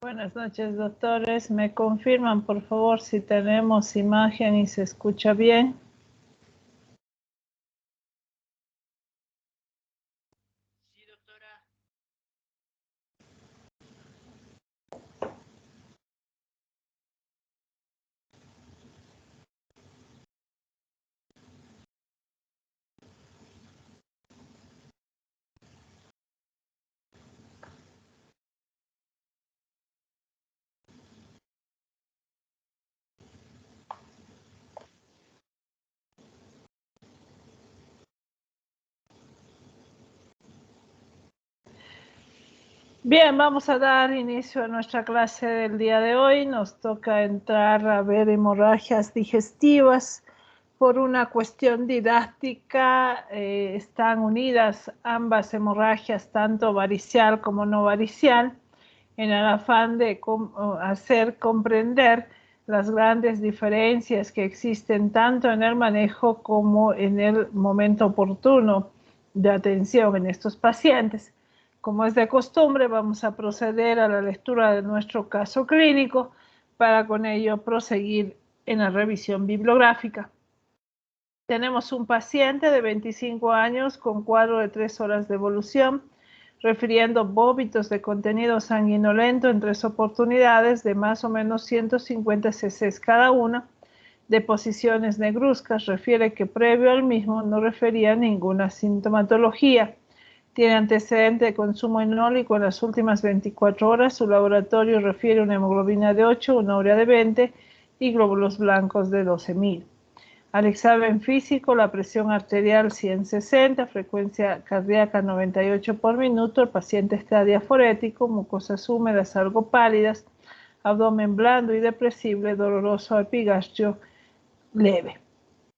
Buenas noches, doctores. ¿Me confirman, por favor, si tenemos imagen y se escucha bien? Sí, doctora. Bien, vamos a dar inicio a nuestra clase del día de hoy. Nos toca entrar a ver hemorragias digestivas. Por una cuestión didáctica, están unidas ambas hemorragias, tanto varicial como no varicial, en el afán de hacer comprender las grandes diferencias que existen tanto en el manejo como en el momento oportuno de atención en estos pacientes. Como es de costumbre, vamos a proceder a la lectura de nuestro caso clínico para con ello proseguir en la revisión bibliográfica. Tenemos un paciente de 25 años con cuadro de 3 horas de evolución, refiriendo vómitos de contenido sanguinolento en 3 oportunidades de más o menos 150 cc cada una, de posiciones negruzcas. Refiere que previo al mismo no refería ninguna sintomatología. Tiene antecedente de consumo enólico en las últimas 24 horas. Su laboratorio refiere una hemoglobina de 8, una urea de 20 y glóbulos blancos de 12.000. Al examen físico, la presión arterial 160, frecuencia cardíaca 98 por minuto. El paciente está diaforético, mucosas húmedas algo pálidas, abdomen blando y depresible, doloroso, epigastrio leve.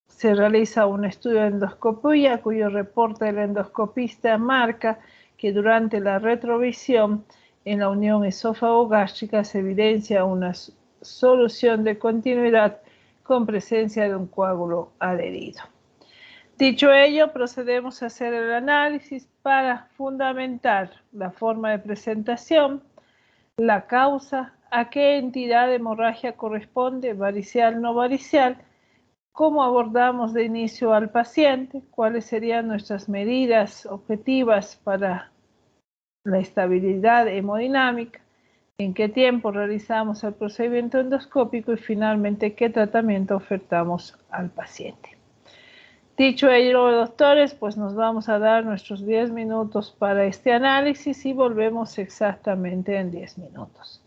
Se realiza un estudio de endoscopía, cuyo reporte del endoscopista marca que durante la retrovisión en la unión esófago-gástrica se evidencia una solución de continuidad con presencia de un coágulo adherido. Dicho ello, procedemos a hacer el análisis para fundamentar la forma de presentación, la causa, a qué entidad de hemorragia corresponde, varicial, no varicial, cómo abordamos de inicio al paciente, cuáles serían nuestras medidas objetivas para la estabilidad hemodinámica, en qué tiempo realizamos el procedimiento endoscópico y finalmente qué tratamiento ofertamos al paciente. Dicho ello, doctores, pues nos vamos a dar nuestros 10 minutos para este análisis y volvemos exactamente en 10 minutos.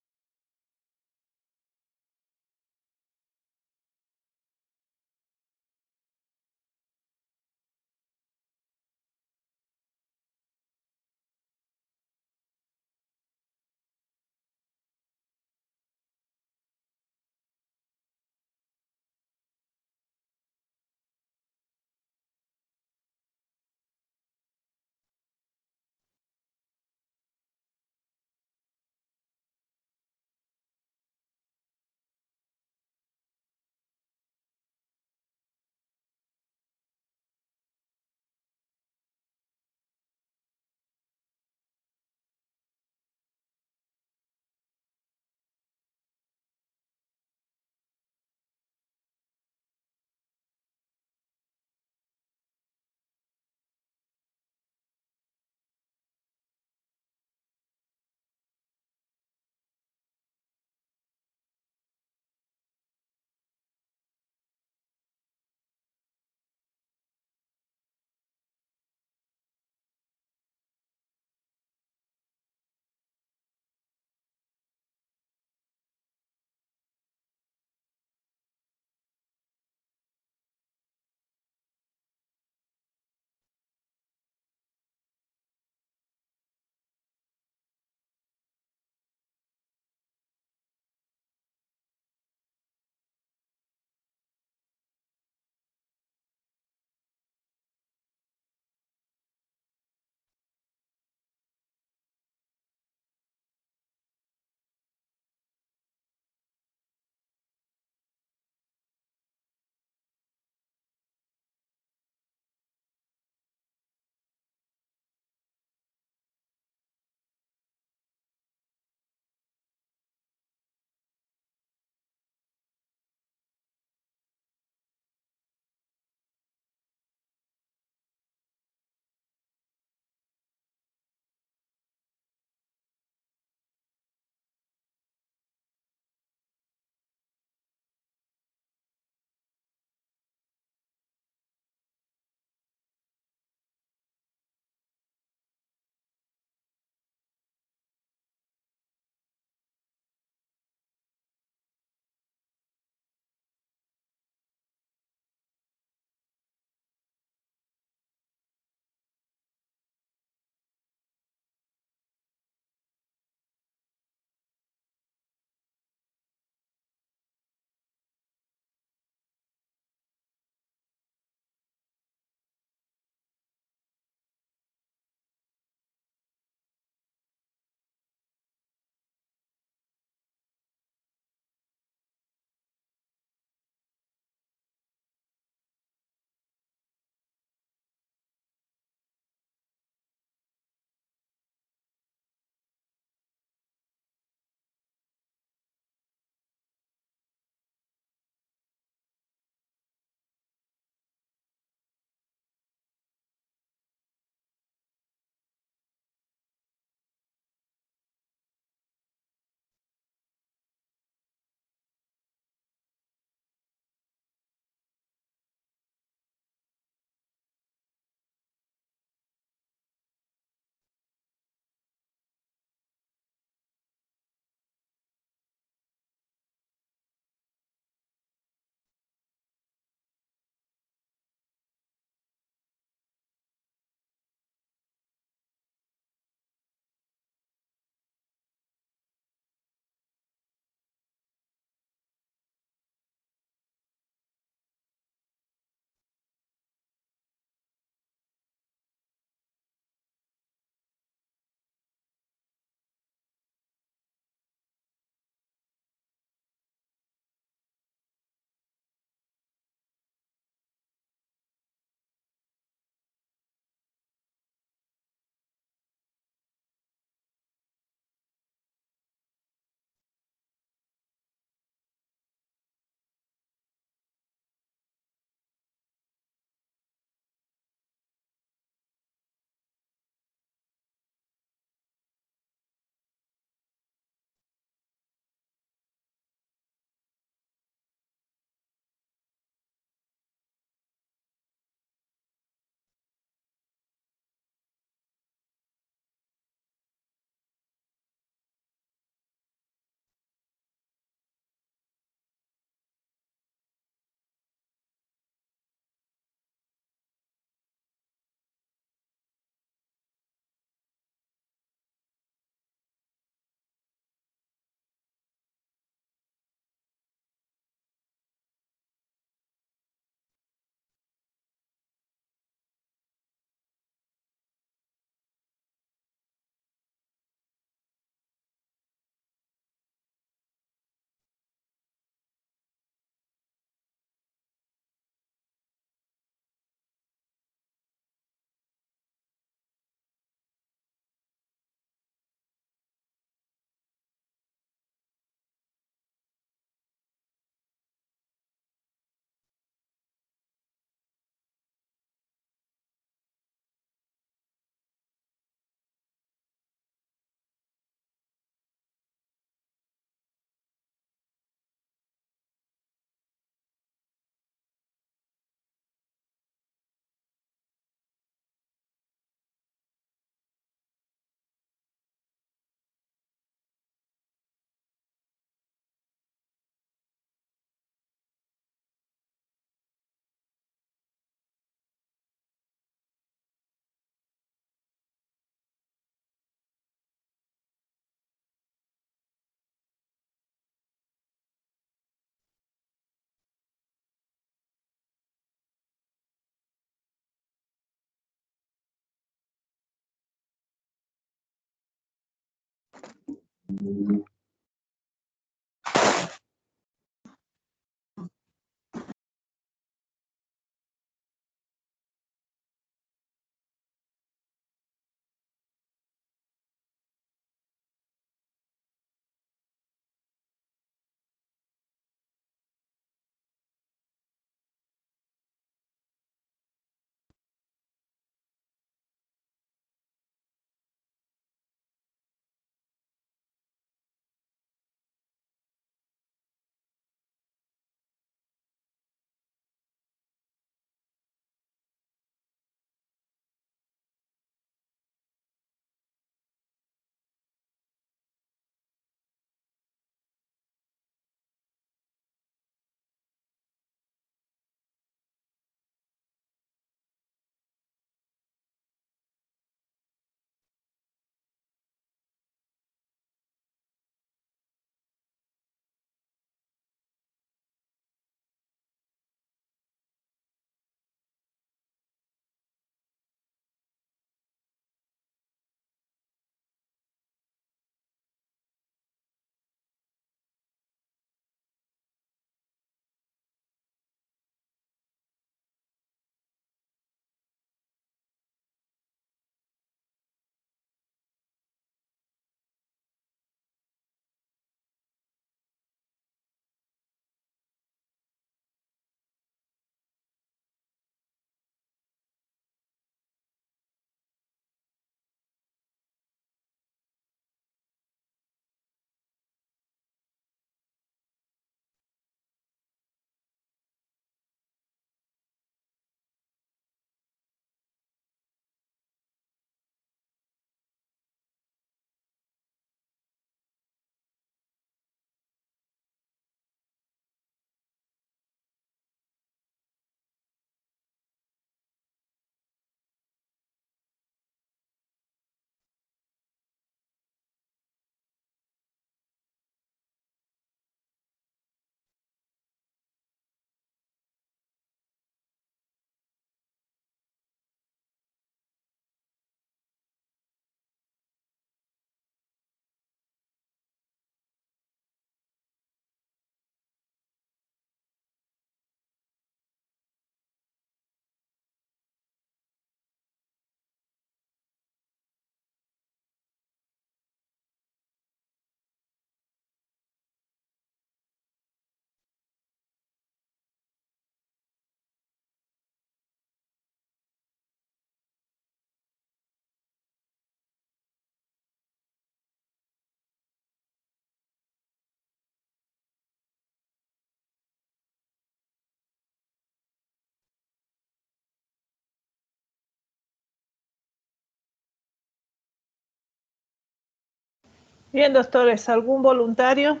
Bien, doctores, ¿algún voluntario?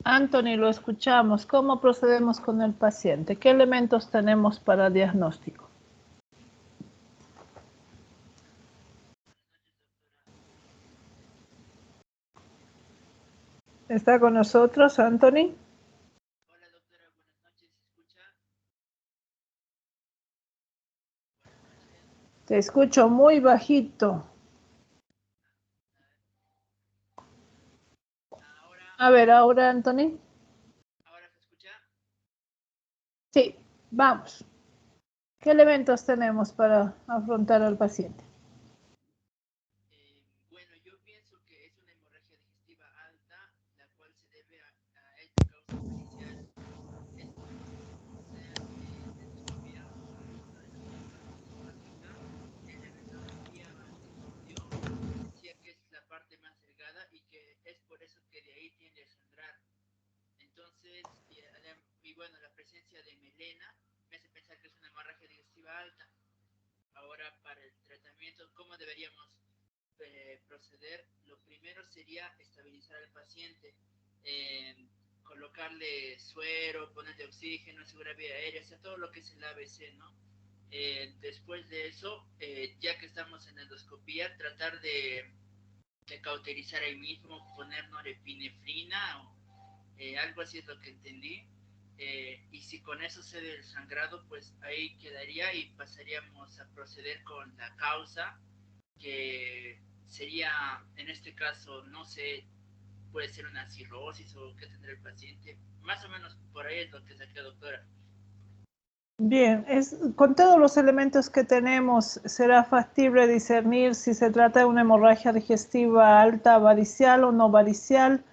Anthony, lo escuchamos. ¿Cómo procedemos con el paciente? ¿Qué elementos tenemos para diagnóstico? ¿Está con nosotros, Anthony? Hola doctora, buenas noches, ¿se escucha? Te escucho muy bajito. A ver, ahora, Anthony. ¿Ahora se escucha? Sí, vamos. ¿Qué elementos tenemos para afrontar al paciente? Bueno, yo pienso que es una hemorragia digestiva alta, la cual se debe a esta causa inicial. Es hacer endoscopia profunda de la zona torácica. En la radiografía antecordio decía que es la parte más delgada y que es por eso que de ahí tiende a sangrar. Entonces, y bueno, la presencia de melena me hace pensar que es una hemorragia digestiva alta. Ahora, para el tratamiento, ¿cómo deberíamos proceder? Lo primero sería estabilizar al paciente, eh, colocarle suero, ponerle oxígeno, asegurar vía aérea, o sea, todo lo que es el ABC, ¿no? Después de eso, ya que estamos en endoscopía, tratar de cauterizar ahí mismo, poner norepinefrina o algo así es lo que entendí. y si con eso se ve el sangrado, pues ahí quedaría y pasaríamos a proceder con la causa, que sería, en este caso, no sé, puede ser una cirrosis o qué tendrá el paciente. Más o menos por ahí es lo que saqué, doctora. Bien, con todos los elementos que tenemos, será factible discernir si se trata de una hemorragia digestiva alta, varicial o no varicial.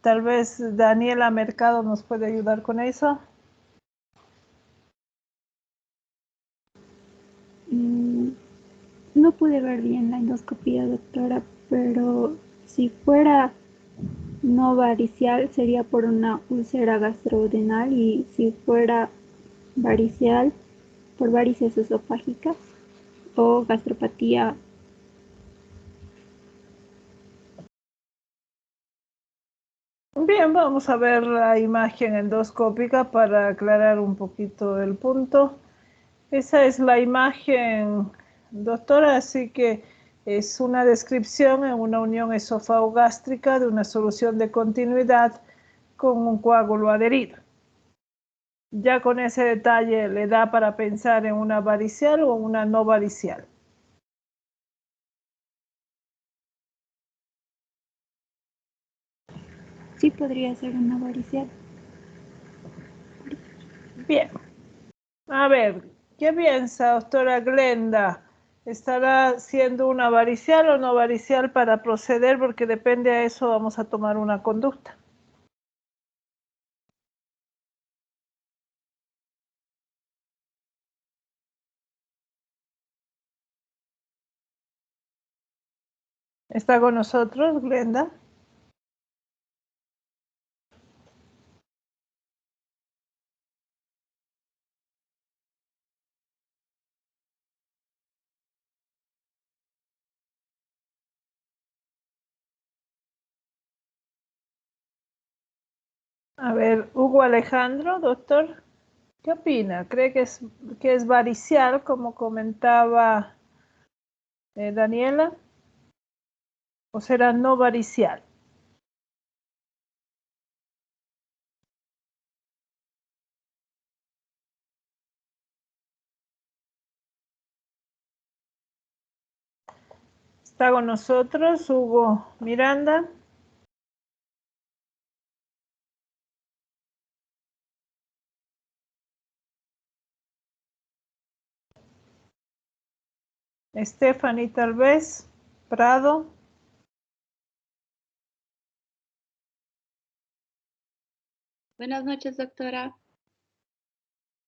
Tal vez Daniela Mercado nos puede ayudar con eso. No pude ver bien la endoscopía, doctora, pero si fuera no varicial sería por una úlcera gastrodenal y si fuera varicial por varices esofágicas o gastropatía. Bien, vamos a ver la imagen endoscópica para aclarar un poquito el punto. Esa es la imagen, doctora, así que es una descripción en una unión esofagogástrica de una solución de continuidad con un coágulo adherido. Ya con ese detalle le da para pensar en una varicial o una no varicial. Sí podría ser una varicial. Bien. A ver, ¿qué piensa, doctora Glenda? ¿Estará siendo una varicial o no varicial para proceder? Porque depende de eso vamos a tomar una conducta. ¿Está con nosotros, Glenda? A ver, Hugo Alejandro, doctor, ¿qué opina? ¿Cree que es varicial, como comentaba Daniela? ¿O será no varicial? ¿Está con nosotros Hugo Miranda? Stephanie, tal vez. Prado. Buenas noches, doctora.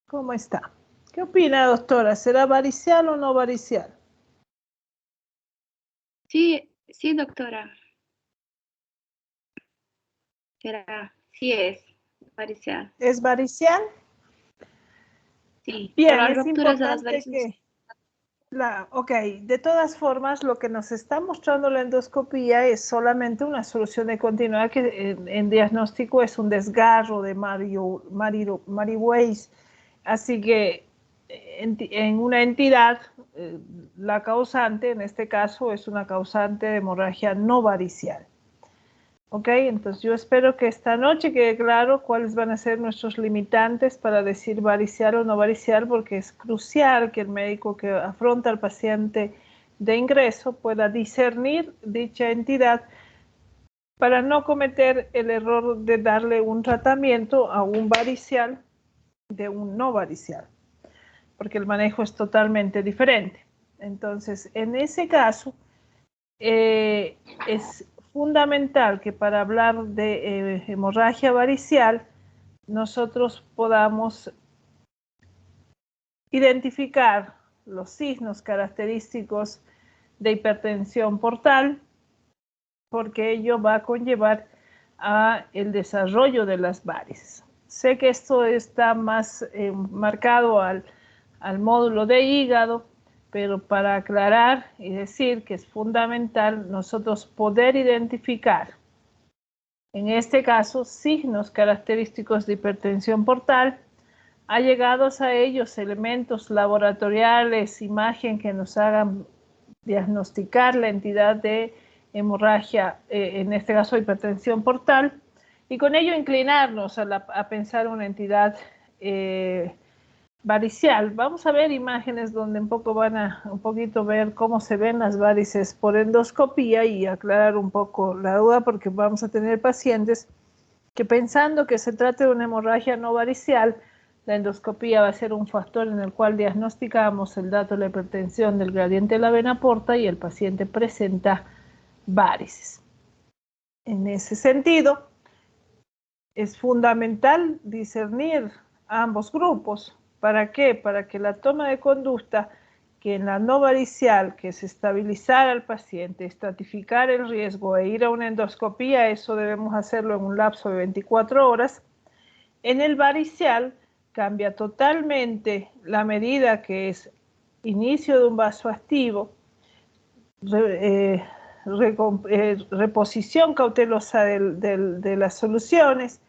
¿Cómo está? ¿Qué opina, doctora? ¿Será varicial o no varicial? Sí, sí, doctora. Sí es varicial. ¿Es varicial? Sí, por Bien, las es rupturas de las importante varices. que ok, de todas formas, lo que nos está mostrando la endoscopía es solamente una solución de continuidad que en diagnóstico es un desgarro de Marie-Weiss. Así que en una entidad, la causante, en este caso, es una causante de hemorragia no varicial. Ok, entonces yo espero que esta noche quede claro cuáles van a ser nuestros limitantes para decir varicial o no varicial, porque es crucial que el médico que afronta al paciente de ingreso pueda discernir dicha entidad para no cometer el error de darle un tratamiento a un varicial de un no varicial, porque el manejo es totalmente diferente. Entonces, en ese caso, es fundamental que para hablar de hemorragia varicial nosotros podamos identificar los signos característicos de hipertensión portal, porque ello va a conllevar a el desarrollo de las varices. Sé que esto está más marcado al módulo de hígado, pero para aclarar y decir que es fundamental nosotros poder identificar, en este caso, signos característicos de hipertensión portal, allegados a ellos elementos laboratoriales, imagen que nos hagan diagnosticar la entidad de hemorragia, en este caso hipertensión portal, y con ello inclinarnos a pensar una entidad varicial. Vamos a ver imágenes donde un poquito ver cómo se ven las varices por endoscopía y aclarar un poco la duda, porque vamos a tener pacientes que, pensando que se trata de una hemorragia no varicial, la endoscopía va a ser un factor en el cual diagnosticamos el dato de la hipertensión del gradiente de la vena porta y el paciente presenta varices. En ese sentido, es fundamental discernir ambos grupos. ¿Para qué? Para que la toma de conducta, que en la no varicial, que es estabilizar al paciente, estratificar el riesgo e ir a una endoscopía, eso debemos hacerlo en un lapso de 24 horas. En el varicial cambia totalmente la medida, que es inicio de un vasoactivo, reposición cautelosa de las soluciones.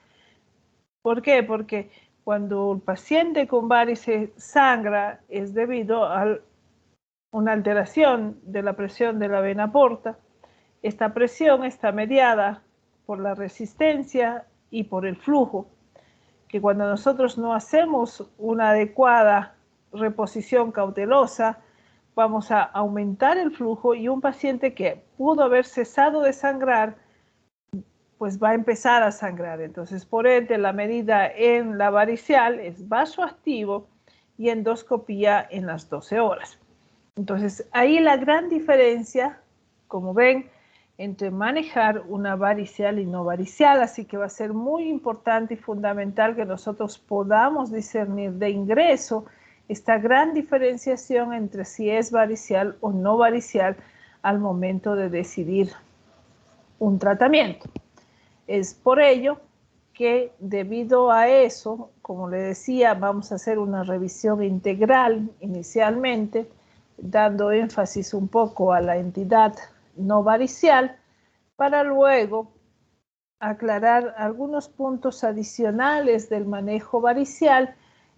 ¿Por qué? Porque cuando el paciente con varices sangra es debido a una alteración de la presión de la vena porta. Esta presión está mediada por la resistencia y por el flujo, que cuando nosotros no hacemos una adecuada reposición cautelosa, vamos a aumentar el flujo, y un paciente que pudo haber cesado de sangrar, pues va a empezar a sangrar. Entonces, por ende, la medida en la varicial es vasoactivo y endoscopía en las 12 horas. Entonces, ahí la gran diferencia, como ven, entre manejar una varicial y no varicial, así que va a ser muy importante y fundamental que nosotros podamos discernir de ingreso esta gran diferenciación entre si es varicial o no varicial al momento de decidir un tratamiento. Es por ello que, debido a eso, como le decía, vamos a hacer una revisión integral inicialmente, dando énfasis un poco a la entidad no varicial, para luego aclarar algunos puntos adicionales del manejo varicial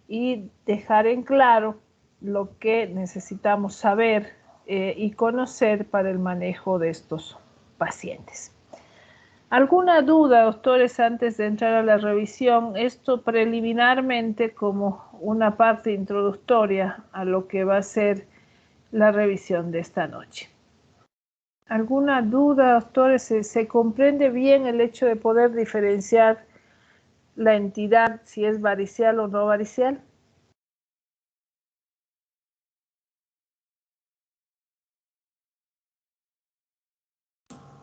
y dejar en claro lo que necesitamos saber y conocer para el manejo de estos pacientes. ¿Alguna duda, doctores, antes de entrar a la revisión? Esto preliminarmente como una parte introductoria a lo que va a ser la revisión de esta noche. ¿Alguna duda, doctores? ¿Se comprende bien el hecho de poder diferenciar la entidad, si es varicial o no varicial?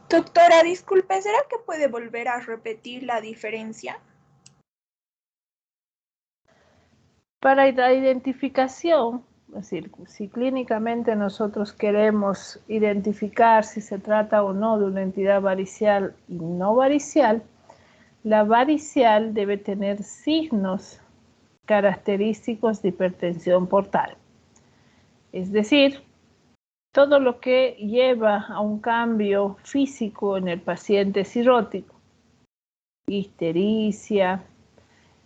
Doctora, disculpe, ¿será que puede volver a repetir la diferencia? Para la identificación, es decir, si clínicamente nosotros queremos identificar si se trata o no de una entidad varicial y no varicial, la varicial debe tener signos característicos de hipertensión portal. Es decir, todo lo que lleva a un cambio físico en el paciente cirrótico: ictericia,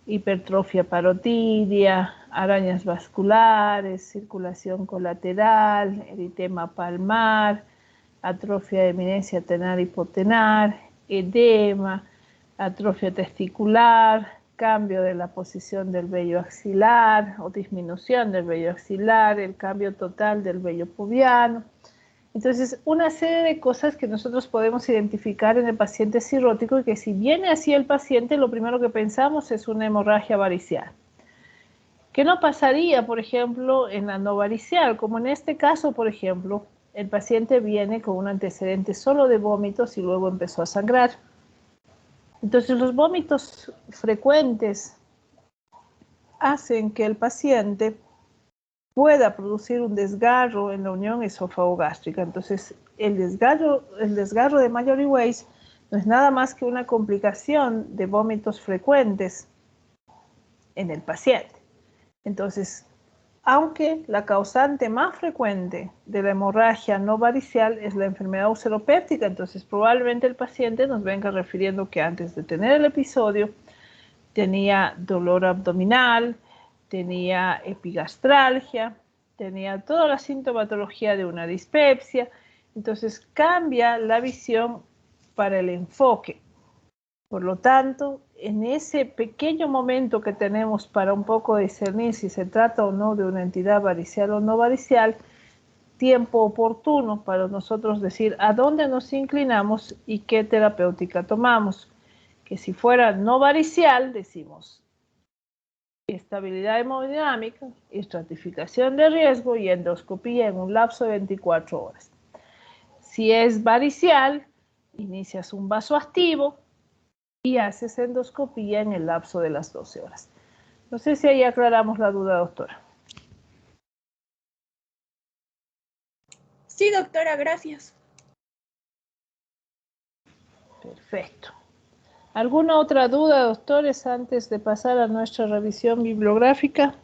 hipertrofia parotidia, arañas vasculares, circulación colateral, eritema palmar, atrofia de eminencia tenar hipotenar, edema, atrofia testicular, cambio de la posición del vello axilar o disminución del vello axilar, el cambio total del vello pubiano. Entonces, una serie de cosas que nosotros podemos identificar en el paciente cirrótico, y que si viene así el paciente, lo primero que pensamos es una hemorragia varicial. ¿Qué no pasaría, por ejemplo, en la no varicial? Como en este caso, por ejemplo, el paciente viene con un antecedente solo de vómitos y luego empezó a sangrar. Entonces, los vómitos frecuentes hacen que el paciente pueda producir un desgarro en la unión esófago-gástrica. Entonces, el desgarro de Mallory-Weiss no es nada más que una complicación de vómitos frecuentes en el paciente. Entonces, aunque la causante más frecuente de la hemorragia no varicial es la enfermedad ulceropéptica, entonces probablemente el paciente nos venga refiriendo que antes de tener el episodio tenía dolor abdominal, tenía epigastralgia, tenía toda la sintomatología de una dispepsia. Entonces cambia la visión para el enfoque. Por lo tanto, en ese pequeño momento que tenemos para un poco discernir si se trata o no de una entidad varicial o no varicial, tiempo oportuno para nosotros decir a dónde nos inclinamos y qué terapéutica tomamos. Que si fuera no varicial, decimos estabilidad hemodinámica, estratificación de riesgo y endoscopía en un lapso de 24 horas. Si es varicial, inicias un vasoactivo y haces endoscopía en el lapso de las 12 horas. No sé si ahí aclaramos la duda, doctora. Sí, doctora, gracias. Perfecto. ¿Alguna otra duda, doctores, antes de pasar a nuestra revisión bibliográfica?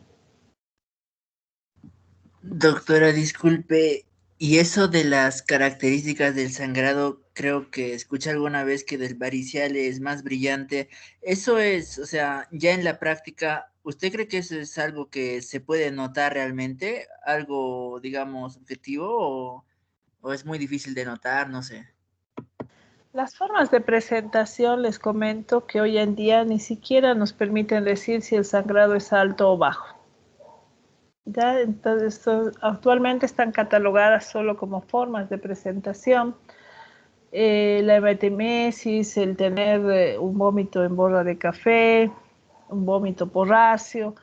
Doctora, disculpe, y eso de las características del sangrado, creo que escuché alguna vez que del varicial es más brillante. Eso es, o sea, ya en la práctica, ¿usted cree que eso es algo que se puede notar realmente? ¿Algo, digamos, objetivo o es muy difícil de notar? No sé. Las formas de presentación, les comento que hoy en día ni siquiera nos permiten decir si el sangrado es alto o bajo. Ya, entonces, actualmente están catalogadas solo como formas de presentación. La hematemesis, el tener un vómito en borra de café, un vómito porráceo,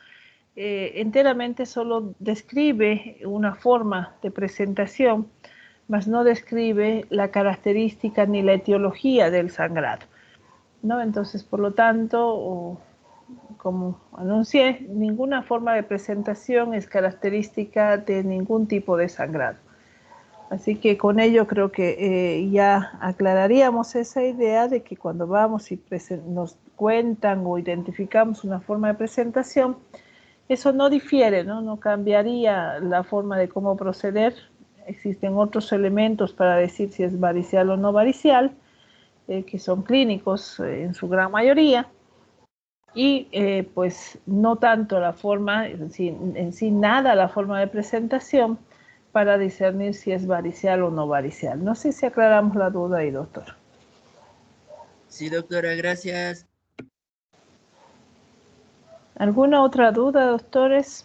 enteramente solo describe una forma de presentación, mas no describe la característica ni la etiología del sangrado, ¿no? Entonces, por lo tanto, como anuncié, ninguna forma de presentación es característica de ningún tipo de sangrado. Así que con ello creo que ya aclararíamos esa idea de que cuando vamos y nos cuentan o identificamos una forma de presentación, eso no difiere, ¿no? No cambiaría la forma de cómo proceder. Existen otros elementos para decir si es varicial o no varicial, que son clínicos en su gran mayoría, y pues no tanto la forma, en sí nada la forma de presentación para discernir si es varicial o no varicial. No sé si aclaramos la duda ahí, doctor. Sí, doctora, gracias. ¿Alguna otra duda, doctores?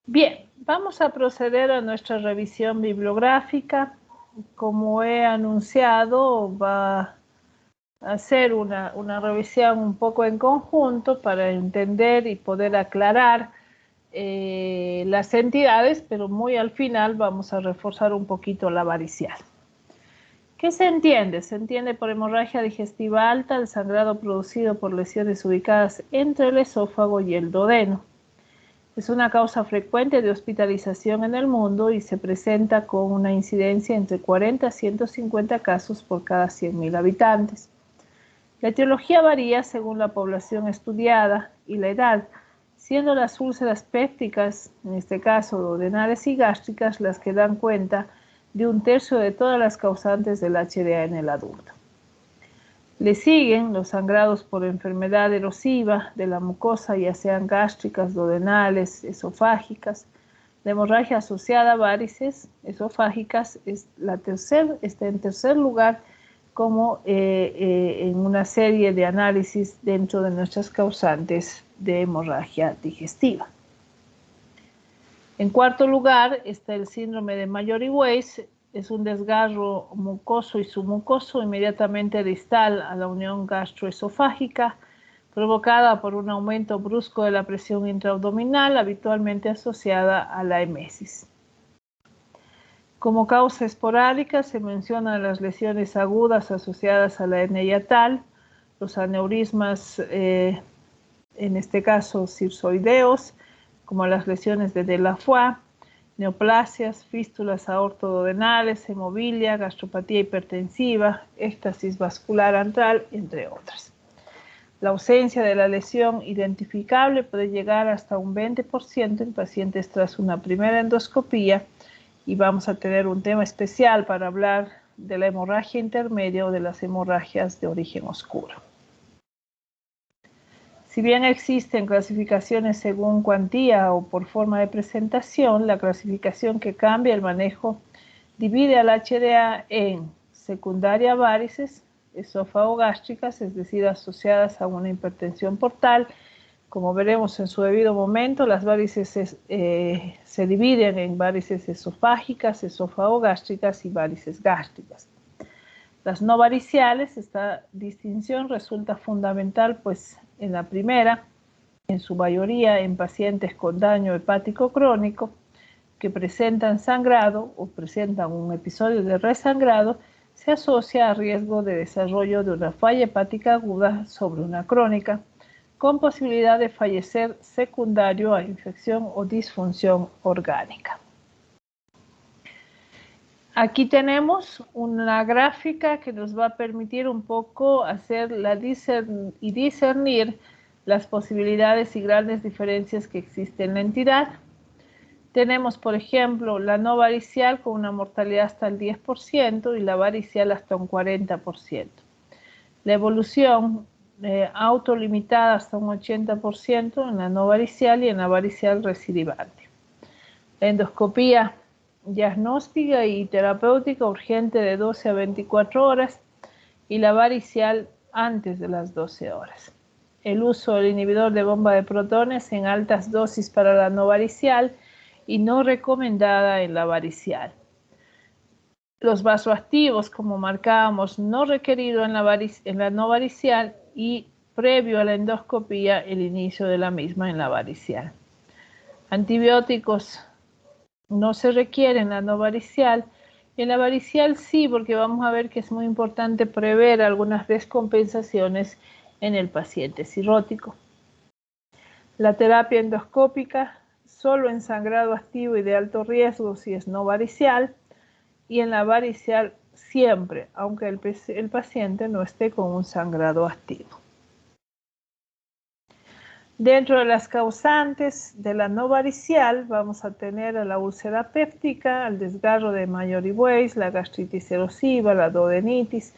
Bien, vamos a proceder a nuestra revisión bibliográfica. Como he anunciado, va a hacer una revisión un poco en conjunto para entender y poder aclarar las entidades, pero muy al final vamos a reforzar un poquito la varicial. ¿Qué se entiende? Se entiende por hemorragia digestiva alta el sangrado producido por lesiones ubicadas entre el esófago y el duodeno. Es una causa frecuente de hospitalización en el mundo y se presenta con una incidencia entre 40 a 150 casos por cada 100.000 habitantes. La etiología varía según la población estudiada y la edad, siendo las úlceras pépticas, en este caso duodenales y gástricas, las que dan cuenta de 1/3 de todas las causantes del HDA en el adulto. Le siguen los sangrados por enfermedad erosiva de la mucosa, ya sean gástricas, duodenales, esofágicas. La hemorragia asociada a varices esofágicas está en tercer lugar como en una serie de análisis dentro de nuestras causantes de hemorragia digestiva. En cuarto lugar está el síndrome de Mallory-Weiss. Es un desgarro mucoso y submucoso inmediatamente distal a la unión gastroesofágica, provocada por un aumento brusco de la presión intraabdominal, habitualmente asociada a la emesis. Como causa esporádica se mencionan las lesiones agudas asociadas a la hernia hiatal, los aneurismas, en este caso cirzoideos, como las lesiones de Delafoy, neoplasias, fístulas aortoduodenales, hemofilia, gastropatía hipertensiva, éxtasis vascular antral, entre otras. La ausencia de la lesión identificable puede llegar hasta un 20% en pacientes tras una primera endoscopía, y vamos a tener un tema especial para hablar de la hemorragia intermedia o de las hemorragias de origen oscuro. Si bien existen clasificaciones según cuantía o por forma de presentación, la clasificación que cambia el manejo divide al HDA en secundaria varices, esófago-gástricas, es decir, asociadas a una hipertensión portal. Como veremos en su debido momento, las varices se dividen en varices esofágicas, esófago-gástricas y varices gástricas. Las no variciales, esta distinción resulta fundamental, pues en la primera, en su mayoría en pacientes con daño hepático crónico, que presentan sangrado o presentan un episodio de resangrado, se asocia a riesgo de desarrollo de una falla hepática aguda sobre una crónica, con posibilidad de fallecer secundario a infección o disfunción orgánica. Aquí tenemos una gráfica que nos va a permitir un poco hacer discernir las posibilidades y grandes diferencias que existen en la entidad. Tenemos, por ejemplo, la no varicial con una mortalidad hasta el 10% y la varicial hasta un 40%. La evolución autolimitada hasta un 80% en la no varicial y en la varicial recidivante. La endoscopía diagnóstica y terapéutica urgente de 12 a 24 horas y la varicial antes de las 12 horas. El uso del inhibidor de bomba de protones en altas dosis para la no varicial y no recomendada en la varicial. Los vasoactivos, como marcábamos, no requerido en la no varicial y previo a la endoscopía el inicio de la misma en la varicial. Antibióticos no se requieren en la no varicial. En la varicial sí, porque vamos a ver que es muy importante prever algunas descompensaciones en el paciente cirrótico. La terapia endoscópica solo en sangrado activo y de alto riesgo si es no varicial, y en la varicial siempre, aunque el paciente no esté con un sangrado activo. Dentro de las causantes de la no varicial vamos a tener a la úlcera péptica, al desgarro de Major Weiss, la gastritis erosiva, la duodenitis,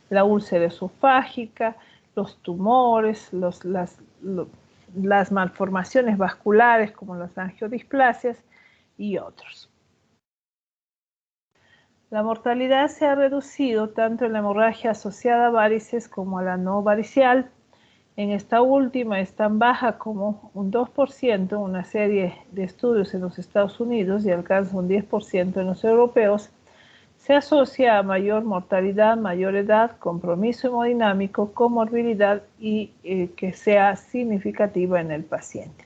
la úlcera esofágica, los tumores, las malformaciones vasculares como las angiodisplasias y otros. La mortalidad se ha reducido tanto en la hemorragia asociada a varices como a la no varicial. En esta última es tan baja como un 2% en una serie de estudios en los Estados Unidos y alcanza un 10% en los europeos. Se asocia a mayor mortalidad, mayor edad, compromiso hemodinámico, comorbilidad y que sea significativa en el paciente.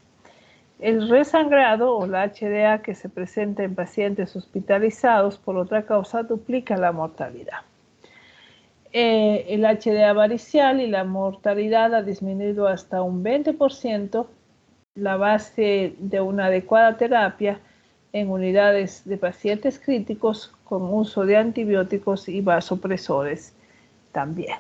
El resangrado o la HDA que se presenta en pacientes hospitalizados por otra causa duplica la mortalidad. El HDA varicial y la mortalidad ha disminuido hasta un 20%, la base de una adecuada terapia en unidades de pacientes críticos con uso de antibióticos y vasopresores también.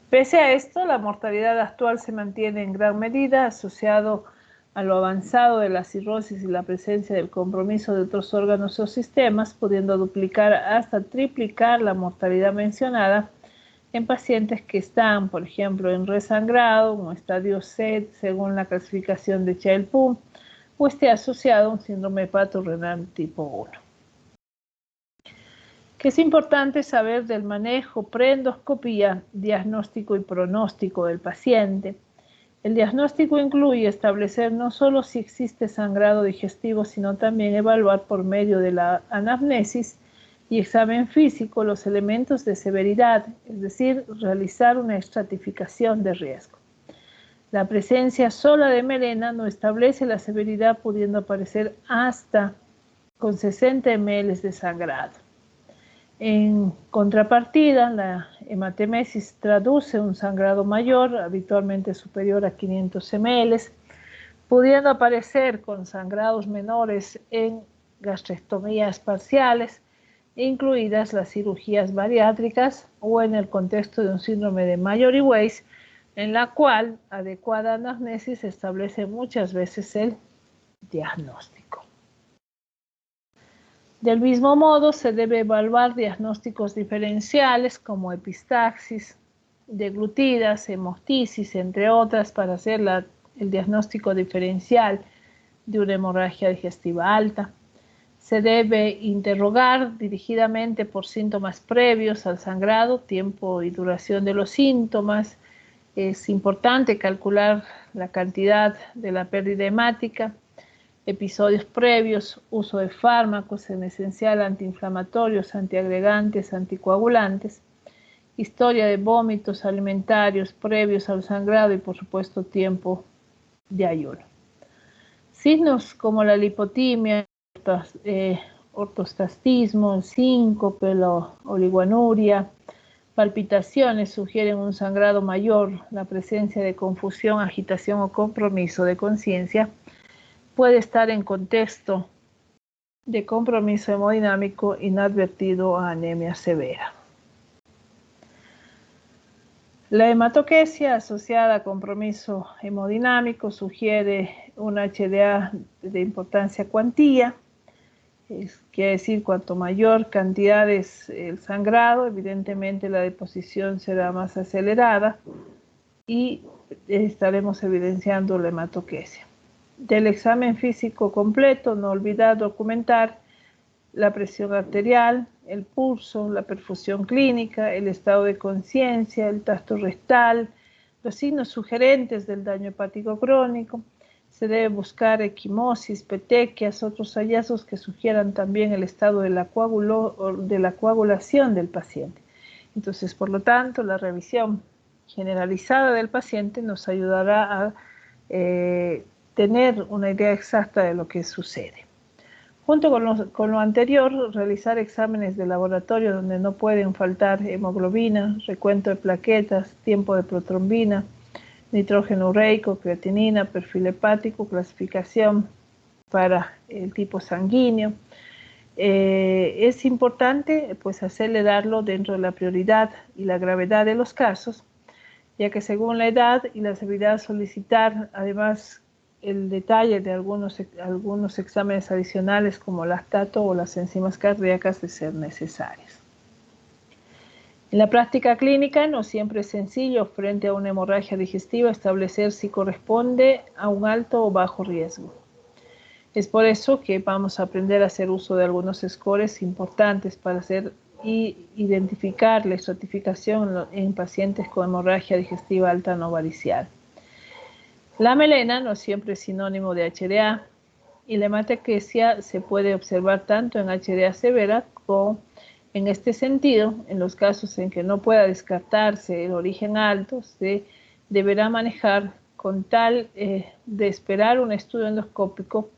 Pese a esto, la mortalidad actual se mantiene en gran medida asociado a lo avanzado de la cirrosis y la presencia del compromiso de otros órganos o sistemas, pudiendo duplicar hasta triplicar la mortalidad mencionada en pacientes que están, por ejemplo, en resangrado o estadio C según la clasificación de Child-Pugh o esté asociado a un síndrome hepatorenal tipo 1. Que es importante saber del manejo preendoscopía, diagnóstico y pronóstico del paciente. El diagnóstico incluye establecer no solo si existe sangrado digestivo, sino también evaluar por medio de la anamnesis y examen físico los elementos de severidad, es decir, realizar una estratificación de riesgo. La presencia sola de melena no establece la severidad, pudiendo aparecer hasta con 60 ml de sangrado. En contrapartida, la hematemesis traduce un sangrado mayor, habitualmente superior a 500 ml, pudiendo aparecer con sangrados menores en gastrectomías parciales, incluidas las cirugías bariátricas o en el contexto de un síndrome de Major Weiss, en la cual adecuada anamnesis establece muchas veces el diagnóstico. Del mismo modo, se debe evaluar diagnósticos diferenciales como epistaxis, deglutidas, hemostisis, entre otras, para hacer el diagnóstico diferencial de una hemorragia digestiva alta. Se debe interrogar dirigidamente por síntomas previos al sangrado, tiempo y duración de los síntomas. Es importante calcular la cantidad de la pérdida hemática, episodios previos, uso de fármacos, en esencial antiinflamatorios, antiagregantes, anticoagulantes, historia de vómitos alimentarios previos al sangrado y, por supuesto, tiempo de ayuno. Signos como la lipotimia, ortostastismo, síncope, la oligoanuria, palpitaciones sugieren un sangrado mayor. La presencia de confusión, agitación o compromiso de conciencia puede estar en contexto de compromiso hemodinámico inadvertido a anemia severa. La hematoquesia asociada a compromiso hemodinámico sugiere un HDA de importancia cuantía. Quiere decir, cuanto mayor cantidad es el sangrado, evidentemente la deposición será más acelerada y estaremos evidenciando la hematoquesia. Del examen físico completo, no olvidar documentar la presión arterial, el pulso, la perfusión clínica, el estado de conciencia, el tacto rectal, los signos sugerentes del daño hepático crónico. Se debe buscar equimosis, petequias, otros hallazgos que sugieran también el estado de la coagulación del paciente. Entonces, por lo tanto, la revisión generalizada del paciente nos ayudará a tener una idea exacta de lo que sucede. Junto con lo anterior, realizar exámenes de laboratorio donde no pueden faltar hemoglobina, recuento de plaquetas, tiempo de protrombina, nitrógeno ureico, creatinina, perfil hepático, clasificación para el tipo sanguíneo. Es importante pues acelerarlo dentro de la prioridad y la gravedad de los casos, ya que según la edad y la severidad solicitar además el detalle de algunos exámenes adicionales como lactato o las enzimas cardíacas de ser necesarias. En la práctica clínica no siempre es sencillo frente a una hemorragia digestiva establecer si corresponde a un alto o bajo riesgo. Es por eso que vamos a aprender a hacer uso de algunos scores importantes para hacer y identificar la estratificación en pacientes con hemorragia digestiva alta no varicial. La melena no siempre es sinónimo de HDA y la hematoquesia se puede observar tanto en HDA severa como en este sentido, en los casos en que no pueda descartarse el origen alto, se deberá manejar con tal de esperar un estudio endoscópico,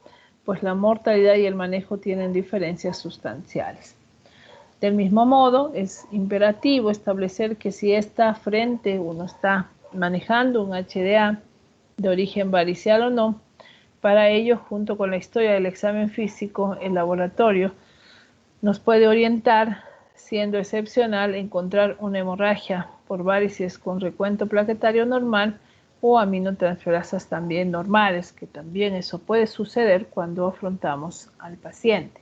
pues la mortalidad y el manejo tienen diferencias sustanciales. Del mismo modo, es imperativo establecer que si uno está manejando un HDA de origen varicial o no. Para ello, junto con la historia del examen físico, el laboratorio nos puede orientar, siendo excepcional, encontrar una hemorragia por varices con recuento plaquetario normal o aminotransferasas también normales, que también eso puede suceder cuando afrontamos al paciente.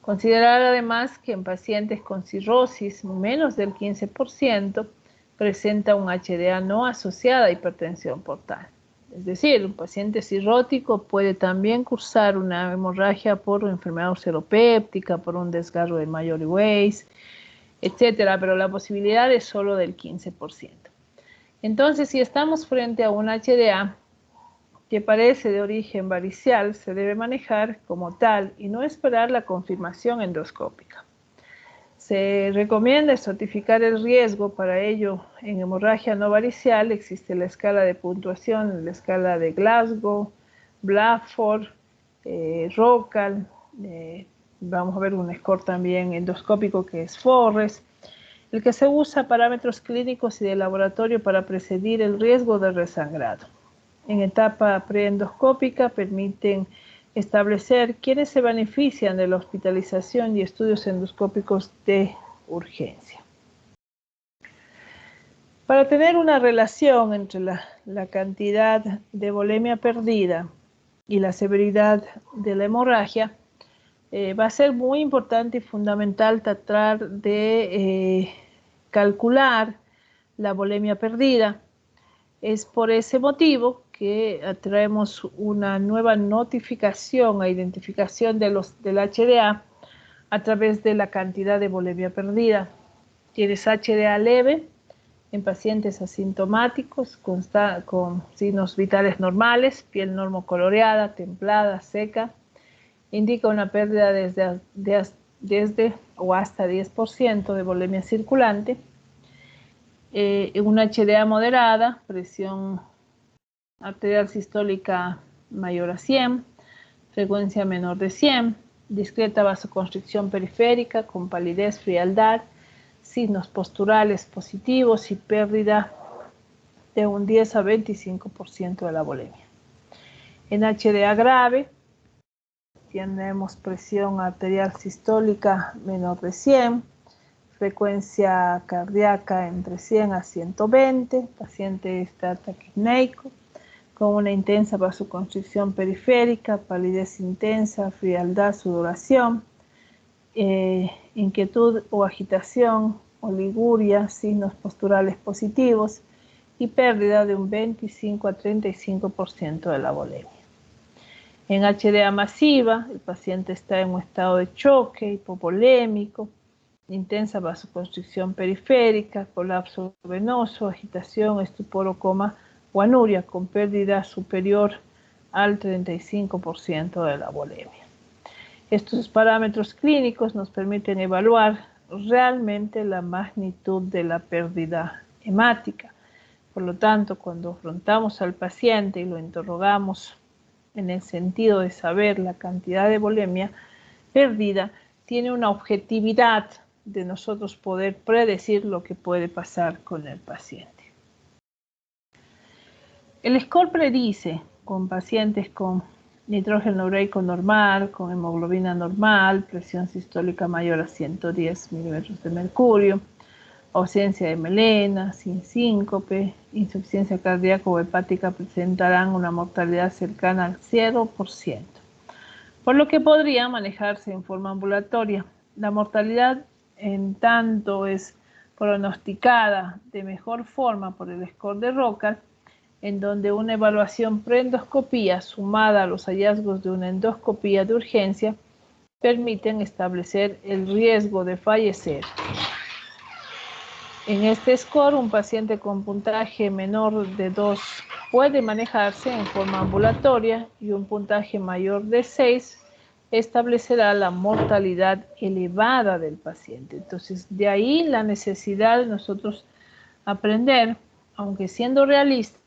Considerar además que en pacientes con cirrosis, menos del 15% presenta un HDA no asociada a hipertensión portal. Es decir, un paciente cirrótico puede también cursar una hemorragia por enfermedad ursolopéptica, por un desgarro del Mallory Weiss, etc., pero la posibilidad es solo del 15%. Entonces, si estamos frente a un HDA que parece de origen varicial, se debe manejar como tal y no esperar la confirmación endoscópica. Se recomienda estratificar el riesgo. Para ello, en hemorragia no varicial existe la escala de puntuación, la escala de Glasgow, Bradford, Rocal, vamos a ver un score también endoscópico que es Forrest, el que se usa parámetros clínicos y de laboratorio para precedir el riesgo de resangrado. En etapa preendoscópica permiten establecer quiénes se benefician de la hospitalización y estudios endoscópicos de urgencia. Para tener una relación entre la cantidad de volemia perdida y la severidad de la hemorragia, va a ser muy importante y fundamental tratar de calcular la bulimia perdida. Es por ese motivo que traemos una nueva notificación e identificación del HDA a través de la cantidad de bulimia perdida. Tienes HDA leve en pacientes asintomáticos con signos vitales normales, piel normocoloreada, templada, seca. Indica una pérdida desde o hasta 10% de bulimia circulante. Una HDA moderada, presión arterial sistólica mayor a 100, frecuencia menor de 100, discreta vasoconstricción periférica con palidez, frialdad, signos posturales positivos y pérdida de un 10 a 25% de la bulimia. En HDA grave tenemos presión arterial sistólica menor de 100, frecuencia cardíaca entre 100 a 120, paciente está taquipneico, con una intensa vasoconstricción periférica, palidez intensa, frialdad, sudoración, inquietud o agitación, oliguria, signos posturales positivos y pérdida de un 25 a 35% de la bulimia. En HDA masiva, el paciente está en un estado de choque, hipovolémico, intensa vasoconstricción periférica, colapso venoso, agitación, estupor o coma o anuria con pérdida superior al 35% de la bulimia. Estos parámetros clínicos nos permiten evaluar realmente la magnitud de la pérdida hemática. Por lo tanto, cuando afrontamos al paciente y lo interrogamos en el sentido de saber la cantidad de bulimia perdida, tiene una objetividad de nosotros poder predecir lo que puede pasar con el paciente. El score predice con pacientes con nitrógeno ureico normal, con hemoglobina normal, presión sistólica mayor a 110 milímetros de mercurio, ausencia de melena, sin síncope, insuficiencia cardíaca o hepática presentarán una mortalidad cercana al 0%, por lo que podría manejarse en forma ambulatoria. La mortalidad, en tanto, es pronosticada de mejor forma por el score de Roca, en donde una evaluación preendoscopía sumada a los hallazgos de una endoscopía de urgencia permiten establecer el riesgo de fallecer. En este score, un paciente con puntaje menor de 2 puede manejarse en forma ambulatoria y un puntaje mayor de 6 establecerá la mortalidad elevada del paciente. Entonces, de ahí la necesidad de nosotros aprender, aunque siendo realistas,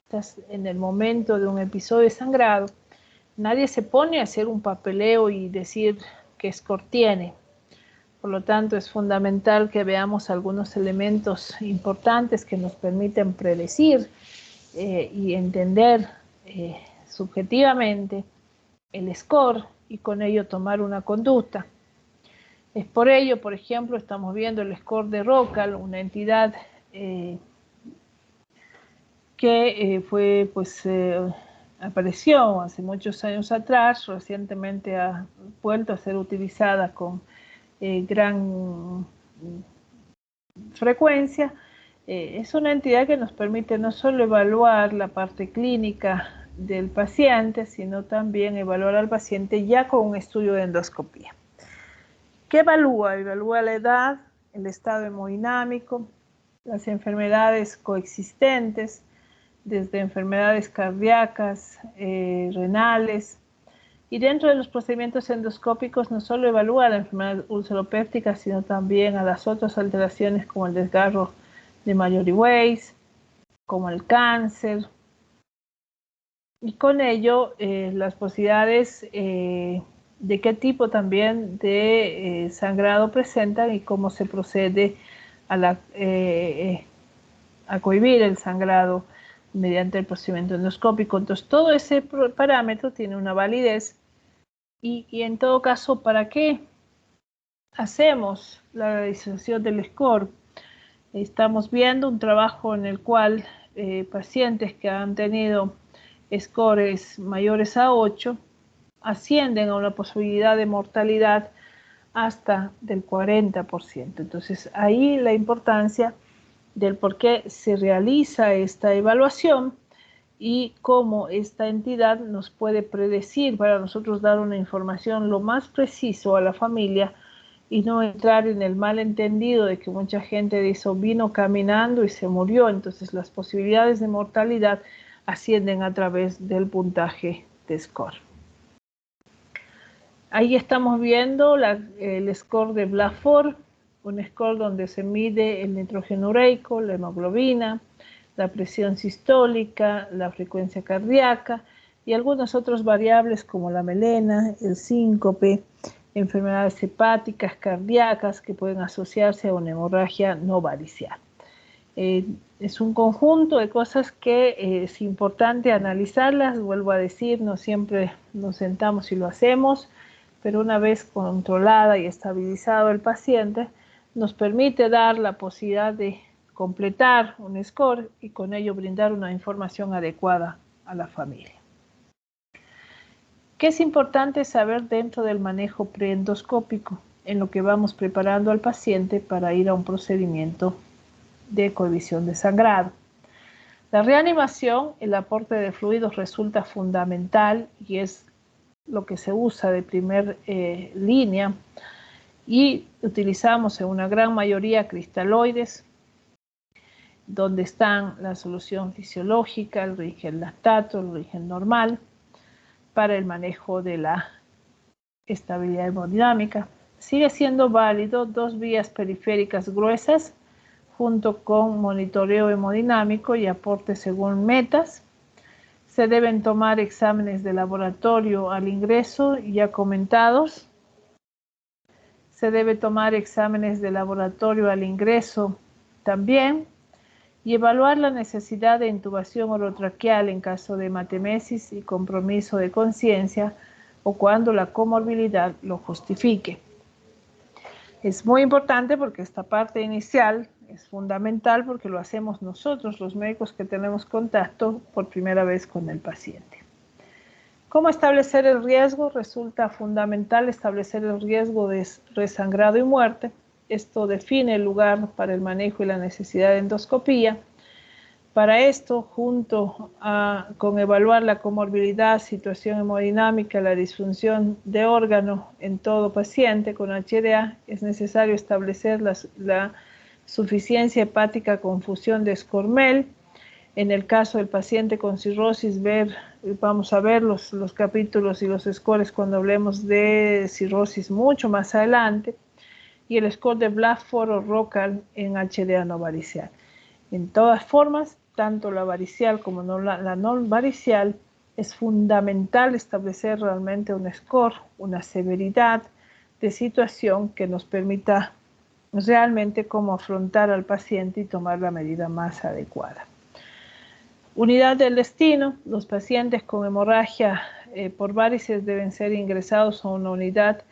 en el momento de un episodio de sangrado, nadie se pone a hacer un papeleo y decir qué score tiene. Por lo tanto, es fundamental que veamos algunos elementos importantes que nos permiten predecir y entender subjetivamente el score y con ello tomar una conducta. Es por ello, por ejemplo, estamos viendo el score de Rocal, una entidad que apareció hace muchos años atrás, recientemente ha vuelto a ser utilizada con gran frecuencia. Es una entidad que nos permite no solo evaluar la parte clínica del paciente, sino también evaluar al paciente ya con un estudio de endoscopía. ¿Qué evalúa? Evalúa la edad, el estado hemodinámico, las enfermedades coexistentes, desde enfermedades cardíacas, renales, y dentro de los procedimientos endoscópicos no solo evalúa la enfermedad ulceropéptica, sino también a las otras alteraciones como el desgarro de Mallory-Weiss, como el cáncer, y con ello las posibilidades de qué tipo también de sangrado presentan y cómo se procede a cohibir el sangrado mediante el procedimiento endoscópico. Entonces, todo ese parámetro tiene una validez y en todo caso, ¿para qué hacemos la realización del score? Estamos viendo un trabajo en el cual pacientes que han tenido scores mayores a 8 ascienden a una posibilidad de mortalidad hasta del 40%. Entonces, ahí la importancia del por qué se realiza esta evaluación y cómo esta entidad nos puede predecir para nosotros dar una información lo más preciso a la familia y no entrar en el malentendido de que mucha gente dice vino caminando y se murió. Entonces las posibilidades de mortalidad ascienden a través del puntaje de score. Ahí estamos viendo el score de Blackford, un score donde se mide el nitrógeno ureico, la hemoglobina, la presión sistólica, la frecuencia cardíaca y algunas otras variables como la melena, el síncope, enfermedades hepáticas, cardíacas que pueden asociarse a una hemorragia no varicial. Es un conjunto de cosas que es importante analizarlas. Vuelvo a decir, no siempre nos sentamos y lo hacemos, pero una vez controlada y estabilizado el paciente, nos permite dar la posibilidad de completar un score y con ello brindar una información adecuada a la familia. ¿Qué es importante saber dentro del manejo preendoscópico en lo que vamos preparando al paciente para ir a un procedimiento de cohibición de sangrado? La reanimación, el aporte de fluidos resulta fundamental y es lo que se usa de primer línea y utilizamos en una gran mayoría cristaloides donde están la solución fisiológica, el Riegel lactato, el Riegel normal para el manejo de la estabilidad hemodinámica. Sigue siendo válido 2 vías periféricas gruesas junto con monitoreo hemodinámico y aporte según metas. Se deben tomar exámenes de laboratorio al ingreso ya comentados. Se debe tomar exámenes de laboratorio al ingreso también y evaluar la necesidad de intubación orotraqueal en caso de hematemesis y compromiso de conciencia o cuando la comorbilidad lo justifique. Es muy importante porque esta parte inicial es fundamental porque lo hacemos nosotros, los médicos que tenemos contacto por primera vez con el paciente. ¿Cómo establecer el riesgo? Resulta fundamental establecer el riesgo de resangrado y muerte. Esto define el lugar para el manejo y la necesidad de endoscopía. Para esto, junto con evaluar la comorbilidad, situación hemodinámica, la disfunción de órgano en todo paciente con HDA, es necesario establecer la suficiencia hepática con fusión de Scormel. En el caso del paciente con cirrosis, vamos a ver los capítulos y los scores cuando hablemos de cirrosis mucho más adelante, y el score de Blackford o Rocal en HDA no varicial. En todas formas, tanto la varicial como la no varicial, es fundamental establecer realmente un score, una severidad de situación que nos permita realmente cómo afrontar al paciente y tomar la medida más adecuada. Unidad del destino. Los pacientes con hemorragia por varices deben ser ingresados a una unidad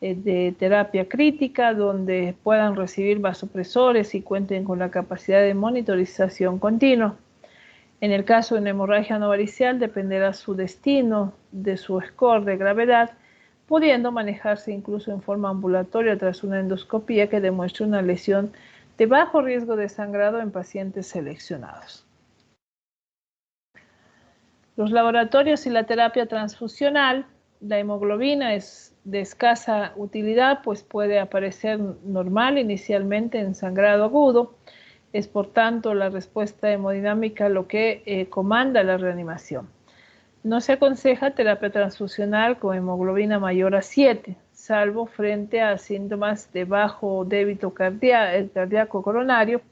de terapia crítica donde puedan recibir vasopresores y cuenten con la capacidad de monitorización continua. En el caso de una hemorragia no varicial dependerá su destino de su score de gravedad, pudiendo manejarse incluso en forma ambulatoria tras una endoscopía que demuestre una lesión de bajo riesgo de sangrado en pacientes seleccionados. Los laboratorios y la terapia transfusional. La hemoglobina es de escasa utilidad, pues puede aparecer normal inicialmente en sangrado agudo. Es por tanto la respuesta hemodinámica lo que comanda la reanimación. No se aconseja terapia transfusional con hemoglobina mayor a 7, salvo frente a síntomas de bajo débito cardíaco coronario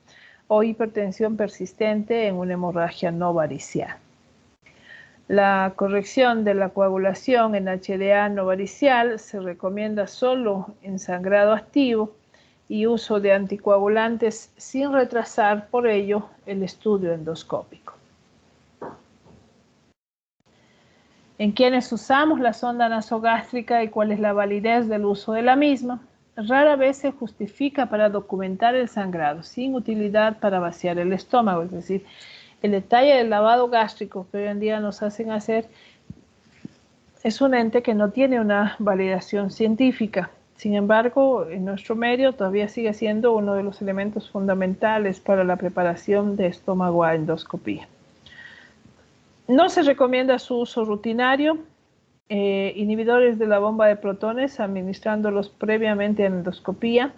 o hipertensión persistente en una hemorragia no varicial. La corrección de la coagulación en HDA no varicial se recomienda solo en sangrado activo y uso de anticoagulantes sin retrasar por ello el estudio endoscópico. En quienes usamos la sonda nasogástrica y cuál es la validez del uso de la misma, rara vez se justifica para documentar el sangrado, sin utilidad para vaciar el estómago, es decir, el detalle del lavado gástrico que hoy en día nos hacen hacer es un ente que no tiene una validación científica. Sin embargo, en nuestro medio todavía sigue siendo uno de los elementos fundamentales para la preparación de estómago a endoscopía. No se recomienda su uso rutinario. Inhibidores de la bomba de protones, administrándolos previamente en endoscopía,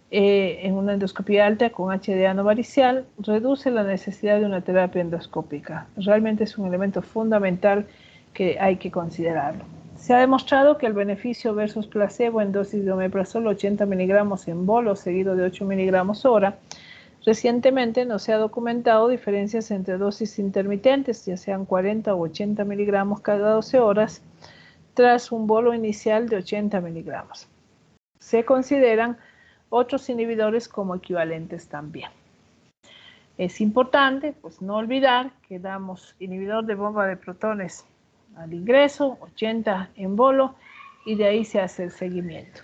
en una endoscopía alta con HDA no varicial, reduce la necesidad de una terapia endoscópica. Realmente es un elemento fundamental que hay que considerarlo. Se ha demostrado que el beneficio versus placebo en dosis de omeprazol 80 miligramos en bolo seguido de 8 miligramos hora. Recientemente no se ha documentado diferencias entre dosis intermitentes, ya sean 40 o 80 miligramos cada 12 horas, tras un bolo inicial de 80 miligramos. Se consideran otros inhibidores como equivalentes también. Es importante, pues, no olvidar que damos inhibidor de bomba de protones al ingreso, 80 en bolo, y de ahí se hace el seguimiento.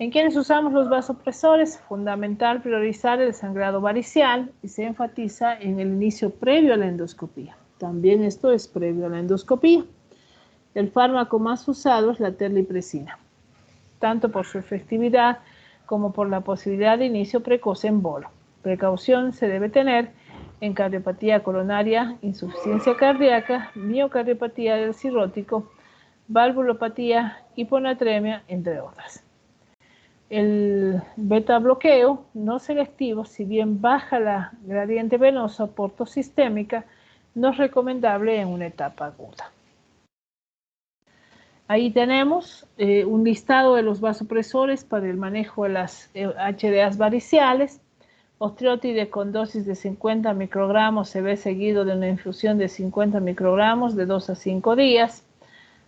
En quienes usamos los vasopresores, fundamental priorizar el sangrado varicial y se enfatiza en el inicio previo a la endoscopía. También esto es previo a la endoscopía. El fármaco más usado es la terlipresina, tanto por su efectividad como por la posibilidad de inicio precoz en bolo. Precaución se debe tener en cardiopatía coronaria, insuficiencia cardíaca, miocardiopatía del cirrótico, valvulopatía, hiponatremia, entre otras. El beta bloqueo no selectivo, si bien baja la gradiente venosa portosistémica, no es recomendable en una etapa aguda. Ahí tenemos un listado de los vasopresores para el manejo de las HDAs variciales. Osteotide con dosis de 50 microgramos se ve seguido de una infusión de 50 microgramos de 2 a 5 días.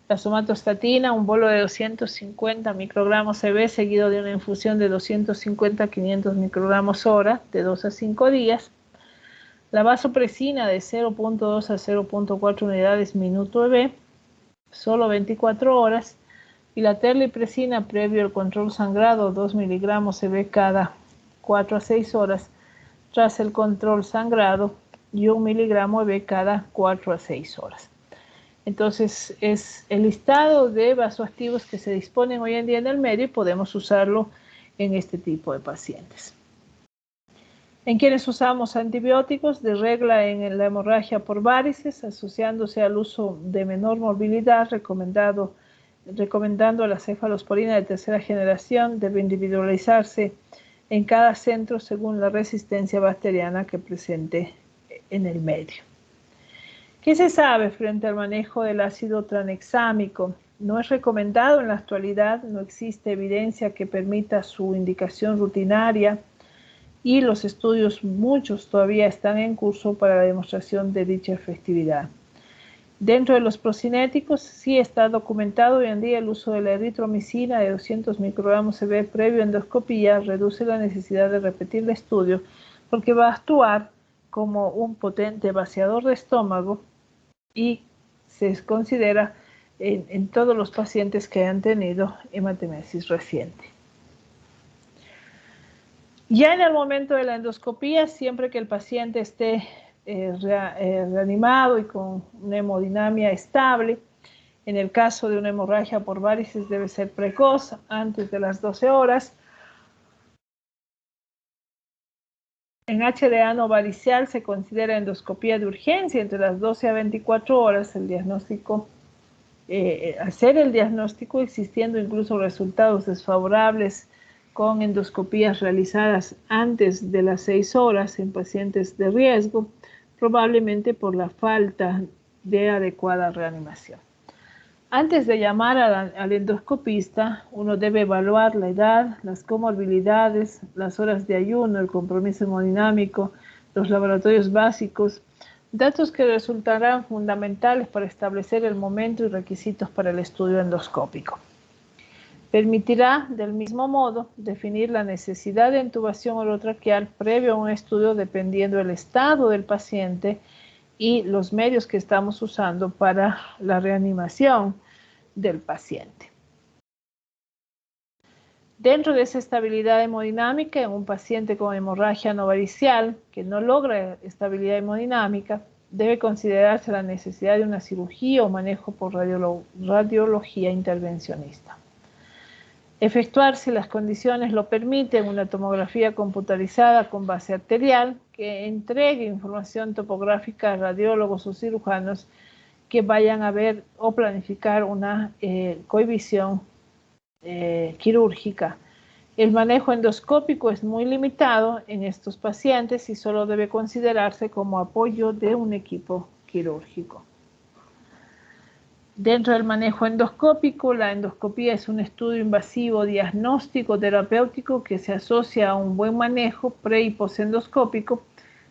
La somatostatina, un bolo de 250 microgramos se ve seguido de una infusión de 250 a 500 microgramos hora de 2 a 5 días. La vasopresina de 0.2 a 0.4 unidades minuto EB, solo 24 horas. Y la terlipresina previo al control sangrado, 2 miligramos EB cada 4 a 6 horas, tras el control sangrado, y 1 miligramo EB cada 4 a 6 horas. Entonces, es el listado de vasoactivos que se disponen hoy en día en el medio y podemos usarlo en este tipo de pacientes. En quienes usamos antibióticos, de regla en la hemorragia por varices, asociándose al uso de menor morbilidad, recomendando la cefalosporina de tercera generación, debe individualizarse en cada centro según la resistencia bacteriana que presente en el medio. ¿Qué se sabe frente al manejo del ácido tranexámico? No es recomendado en la actualidad, no existe evidencia que permita su indicación rutinaria y los estudios, muchos todavía están en curso para la demostración de dicha efectividad. Dentro de los procinéticos sí está documentado hoy en día el uso de la eritromicina de 200 microgramos EB previo a endoscopía, reduce la necesidad de repetir el estudio porque va a actuar como un potente vaciador de estómago y se considera en todos los pacientes que han tenido hematemesis reciente. Ya en el momento de la endoscopía, siempre que el paciente esté reanimado y con una hemodinamia estable, en el caso de una hemorragia por varices debe ser precoz, antes de las 12 horas. En HDA no varicial se considera endoscopía de urgencia entre las 12 a 24 horas. El diagnóstico, hacer el diagnóstico existiendo incluso resultados desfavorables con endoscopías realizadas antes de las 6 horas en pacientes de riesgo, probablemente por la falta de adecuada reanimación. Antes de llamar al endoscopista, uno debe evaluar la edad, las comorbilidades, las horas de ayuno, el compromiso hemodinámico, los laboratorios básicos, datos que resultarán fundamentales para establecer el momento y requisitos para el estudio endoscópico. Permitirá, del mismo modo, definir la necesidad de intubación orotraqueal previo a un estudio dependiendo del estado del paciente y los medios que estamos usando para la reanimación del paciente. Dentro de esa estabilidad hemodinámica, en un paciente con hemorragia no varicial que no logra estabilidad hemodinámica, debe considerarse la necesidad de una cirugía o manejo por radiología intervencionista. Efectuar, si las condiciones lo permiten, una tomografía computarizada con base arterial que entregue información topográfica a radiólogos o cirujanos que vayan a ver o planificar una cohibición quirúrgica. El manejo endoscópico es muy limitado en estos pacientes y solo debe considerarse como apoyo de un equipo quirúrgico. Dentro del manejo endoscópico, la endoscopía es un estudio invasivo diagnóstico terapéutico que se asocia a un buen manejo pre- y posendoscópico,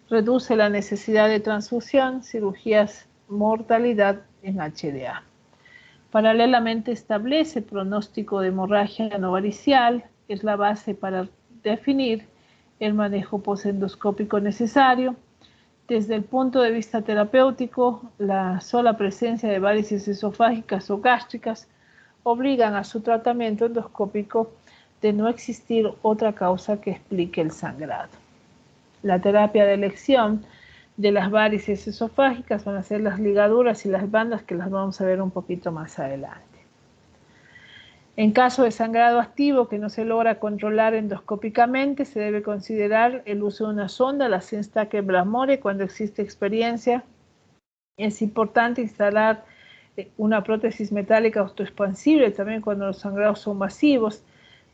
reduce la necesidad de transfusión, cirugías, mortalidad en HDA. Paralelamente establece el pronóstico de hemorragia no varicial, es la base para definir el manejo posendoscópico necesario. Desde el punto de vista terapéutico, la sola presencia de varices esofágicas o gástricas obligan a su tratamiento endoscópico de no existir otra causa que explique el sangrado. La terapia de elección de las varices esofágicas van a ser las ligaduras y las bandas, que las vamos a ver un poquito más adelante. En caso de sangrado activo que no se logra controlar endoscópicamente, se debe considerar el uso de una sonda, la Senstacker-Blamore, cuando existe experiencia. Es importante instalar una prótesis metálica autoexpansible también cuando los sangrados son masivos,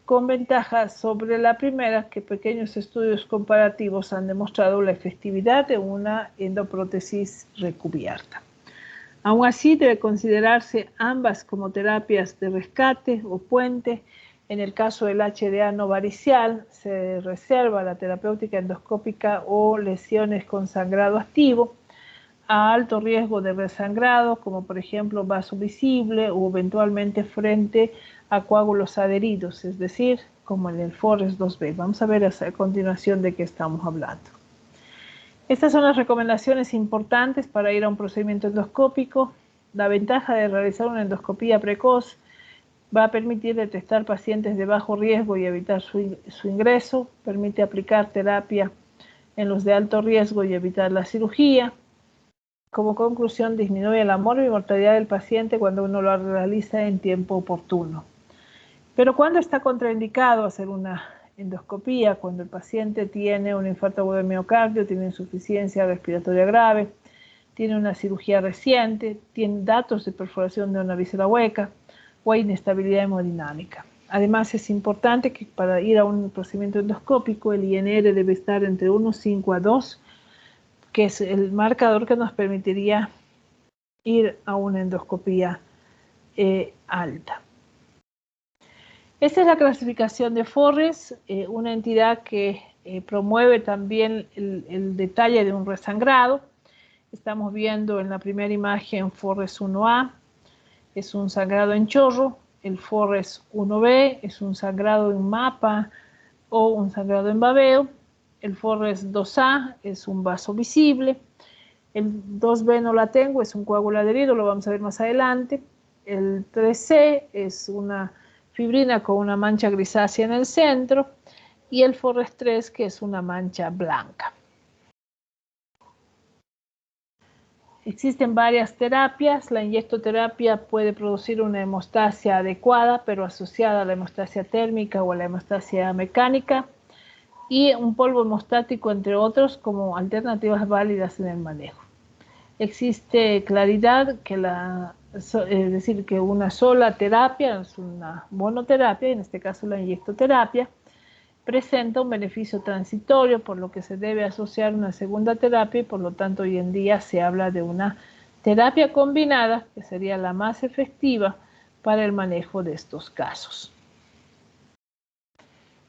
con ventaja sobre la primera, que pequeños estudios comparativos han demostrado la efectividad de una endoprótesis recubierta. Aún así, debe considerarse ambas como terapias de rescate o puente. En el caso del HDA no varicial, se reserva la terapéutica endoscópica o lesiones con sangrado activo a alto riesgo de resangrado, como por ejemplo vaso visible o eventualmente frente a coágulos adheridos, es decir, como en el Forest 2B. Vamos a ver a continuación de qué estamos hablando. Estas son las recomendaciones importantes para ir a un procedimiento endoscópico. La ventaja de realizar una endoscopía precoz va a permitir detectar pacientes de bajo riesgo y evitar su ingreso, permite aplicar terapia en los de alto riesgo y evitar la cirugía. Como conclusión, disminuye la mortalidad del paciente cuando uno lo realiza en tiempo oportuno. Pero ¿cuándo está contraindicado hacer una endoscopía? Cuando el paciente tiene un infarto agudo de miocardio, tiene insuficiencia respiratoria grave, tiene una cirugía reciente, tiene datos de perforación de una víscera hueca o hay inestabilidad hemodinámica. Además, es importante que para ir a un procedimiento endoscópico el INR debe estar entre 1,5 a 2, que es el marcador que nos permitiría ir a una endoscopía alta. Esta es la clasificación de Forres, una entidad que promueve también el detalle de un resangrado. Estamos viendo en la primera imagen Forres 1A, es un sangrado en chorro. El Forres 1B es un sangrado en mapa o un sangrado en babeo. El Forres 2A es un vaso visible. El 2B no la tengo, es un coágulo adherido, lo vamos a ver más adelante. El 3C es una fibrina con una mancha grisácea en el centro, y el Forres 3, que es una mancha blanca. Existen varias terapias. La inyectoterapia puede producir una hemostasia adecuada, pero asociada a la hemostasia térmica o a la hemostasia mecánica, y un polvo hemostático, entre otros, como alternativas válidas en el manejo. Existe claridad que es decir, que una sola terapia, es una monoterapia, en este caso la inyectoterapia, presenta un beneficio transitorio, por lo que se debe asociar una segunda terapia y por lo tanto hoy en día se habla de una terapia combinada, que sería la más efectiva para el manejo de estos casos.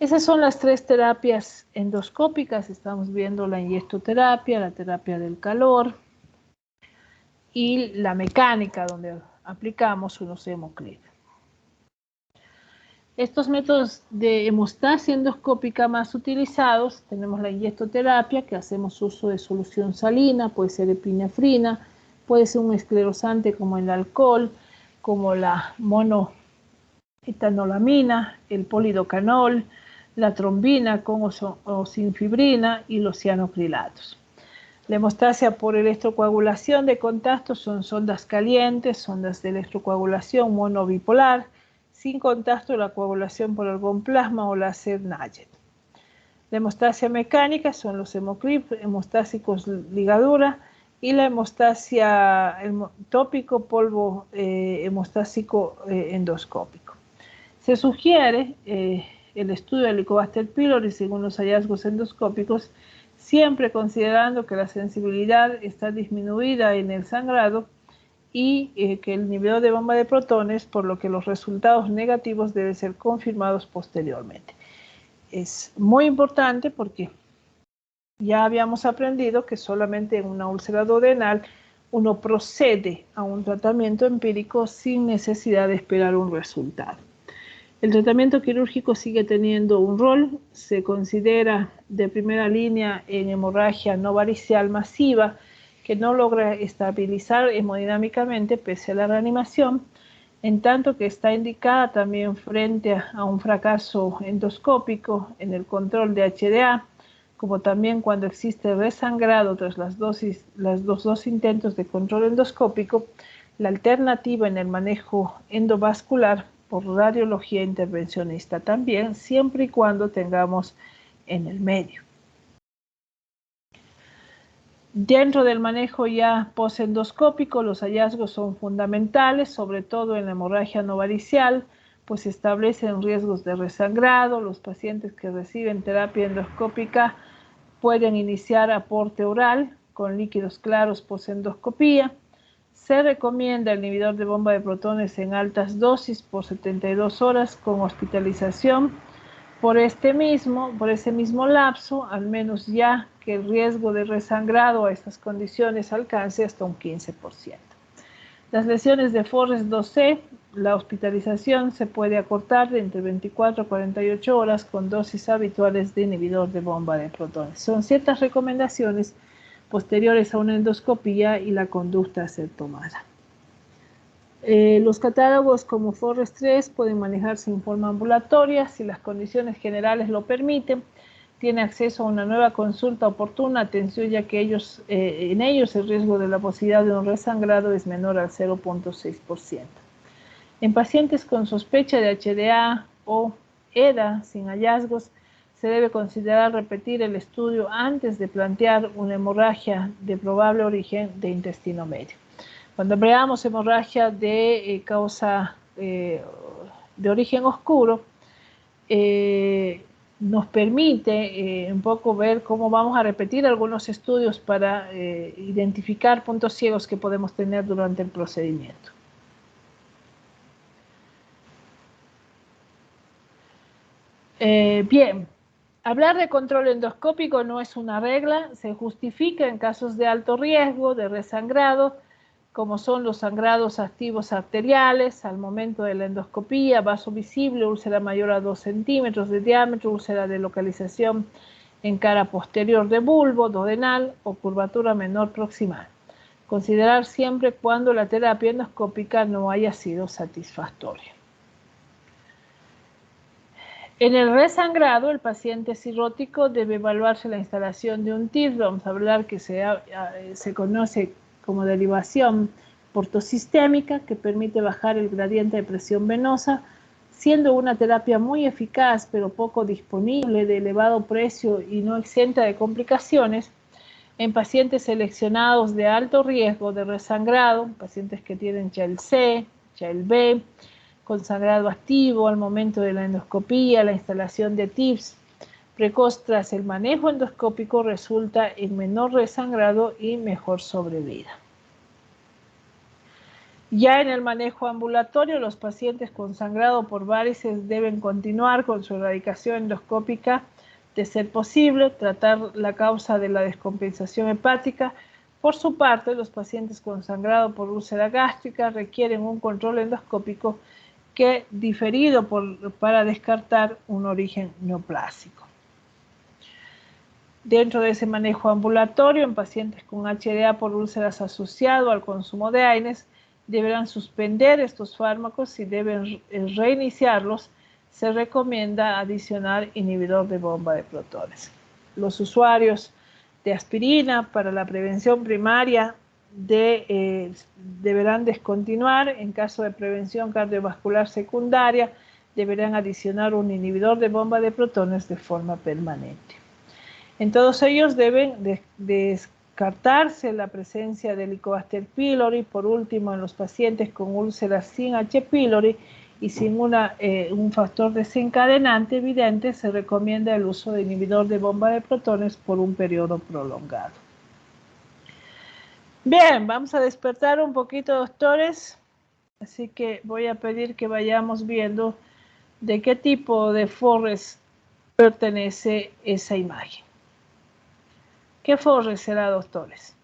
Esas son las tres terapias endoscópicas. Estamos viendo la inyectoterapia, la terapia del calor y la mecánica, donde aplicamos unos hemoclip. Estos métodos de hemostasia endoscópica más utilizados, tenemos la inyectoterapia, que hacemos uso de solución salina, puede ser epinefrina, puede ser un esclerosante como el alcohol, como la monoetanolamina, el polidocanol, la trombina con o sin fibrina y los cianocrilatos. La hemostasia por electrocoagulación de contacto son sondas calientes, sondas de electrocoagulación monobipolar, sin contacto de la coagulación por algún plasma o láser NAGET. La hemostasia mecánica son los hemoclip, hemostásicos ligadura, y la hemostasia tópico, polvo hemostásico endoscópico. Se sugiere el estudio del Helicobacter pylori según los hallazgos endoscópicos, siempre considerando que la sensibilidad está disminuida en el sangrado y que el inhibidor de bomba de protones, por lo que los resultados negativos deben ser confirmados posteriormente. Es muy importante porque ya habíamos aprendido que solamente en una úlcera duodenal uno procede a un tratamiento empírico sin necesidad de esperar un resultado. El tratamiento quirúrgico sigue teniendo un rol, se considera de primera línea en hemorragia no varicial masiva que no logra estabilizar hemodinámicamente pese a la reanimación, en tanto que está indicada también frente a un fracaso endoscópico en el control de HDA, como también cuando existe resangrado tras los dos intentos de control endoscópico, la alternativa en el manejo endovascular por radiología intervencionista también, siempre y cuando tengamos en el medio. Dentro del manejo ya posendoscópico, los hallazgos son fundamentales, sobre todo en la hemorragia no varicial, pues establecen riesgos de resangrado. Los pacientes que reciben terapia endoscópica pueden iniciar aporte oral con líquidos claros posendoscopía. Se recomienda el inhibidor de bomba de protones en altas dosis por 72 horas con hospitalización por ese mismo lapso, al menos ya que el riesgo de resangrado a estas condiciones alcance hasta un 15%. Las lesiones de Forrest 2C, la hospitalización se puede acortar de entre 24 a 48 horas con dosis habituales de inhibidor de bomba de protones. Son ciertas recomendaciones posteriores a una endoscopía y la conducta a ser tomada. Los catálogos como Forrest 3 pueden manejarse en forma ambulatoria si las condiciones generales lo permiten. Tiene acceso a una nueva consulta oportuna, atención ya que en ellos el riesgo de la posibilidad de un resangrado es menor al 0.6%. En pacientes con sospecha de HDA o EDA sin hallazgos, se debe considerar repetir el estudio antes de plantear una hemorragia de probable origen de intestino medio. Cuando veamos hemorragia de causa de origen oscuro, nos permite un poco ver cómo vamos a repetir algunos estudios para identificar puntos ciegos que podemos tener durante el procedimiento. Bien, hablar de control endoscópico no es una regla, se justifica en casos de alto riesgo de resangrado, como son los sangrados activos arteriales al momento de la endoscopía, vaso visible, úlcera mayor a 2 centímetros de diámetro, úlcera de localización en cara posterior de bulbo, duodenal o curvatura menor proximal. Considerar siempre cuando la terapia endoscópica no haya sido satisfactoria. En el resangrado, el paciente cirrótico debe evaluarse la instalación de un TIR. Vamos a hablar que se conoce como derivación portosistémica, que permite bajar el gradiente de presión venosa, siendo una terapia muy eficaz pero poco disponible, de elevado precio y no exenta de complicaciones, en pacientes seleccionados de alto riesgo de resangrado, pacientes que tienen Child C, Child B, con sangrado activo al momento de la endoscopía, la instalación de TIPS precoz tras el manejo endoscópico resulta en menor resangrado y mejor sobrevida. Ya en el manejo ambulatorio, los pacientes con sangrado por varices deben continuar con su erradicación endoscópica de ser posible, tratar la causa de la descompensación hepática. Por su parte, los pacientes con sangrado por úlcera gástrica requieren un control endoscópico que diferido para descartar un origen neoplásico. Dentro de ese manejo ambulatorio, en pacientes con HDA por úlceras asociado al consumo de AINES, deberán suspender estos fármacos y deben reiniciarlos. Se recomienda adicionar inhibidor de bomba de protones. Los usuarios de aspirina para la prevención primaria deberán descontinuar. En caso de prevención cardiovascular secundaria, deberán adicionar un inhibidor de bomba de protones de forma permanente. En todos ellos deben descartarse la presencia de Helicobacter pylori. Por último, en los pacientes con úlceras sin H. pylori y sin un factor desencadenante evidente, se recomienda el uso de inhibidor de bomba de protones por un periodo prolongado. Bien, vamos a despertar un poquito, doctores. Así que voy a pedir que vayamos viendo de qué tipo de forres pertenece esa imagen. ¿Qué forre será, doctores?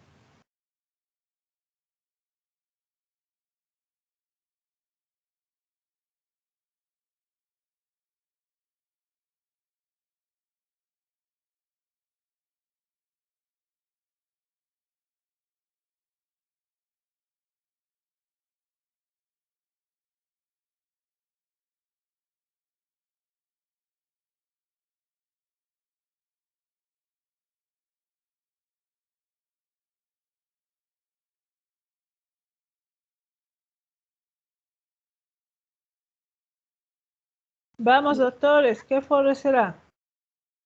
Vamos, doctores, ¿qué forre será?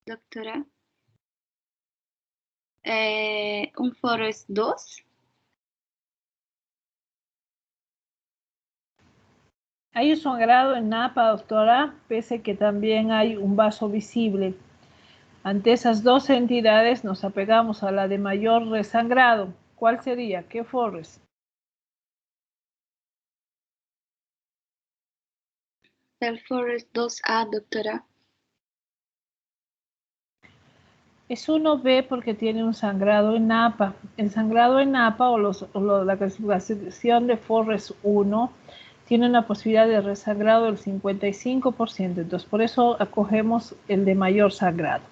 Doctora. Un foro es 2. Hay un sangrado en napa, doctora, pese que también hay un vaso visible. Ante esas dos entidades nos apegamos a la de mayor resangrado. ¿Cuál sería? ¿Qué forres? El foro es 2A, doctora. Es 1B porque tiene un sangrado en napa. El sangrado en napa la clasificación de Forres 1 tiene una posibilidad de resangrado del 55%. Entonces, por eso acogemos el de mayor sangrado.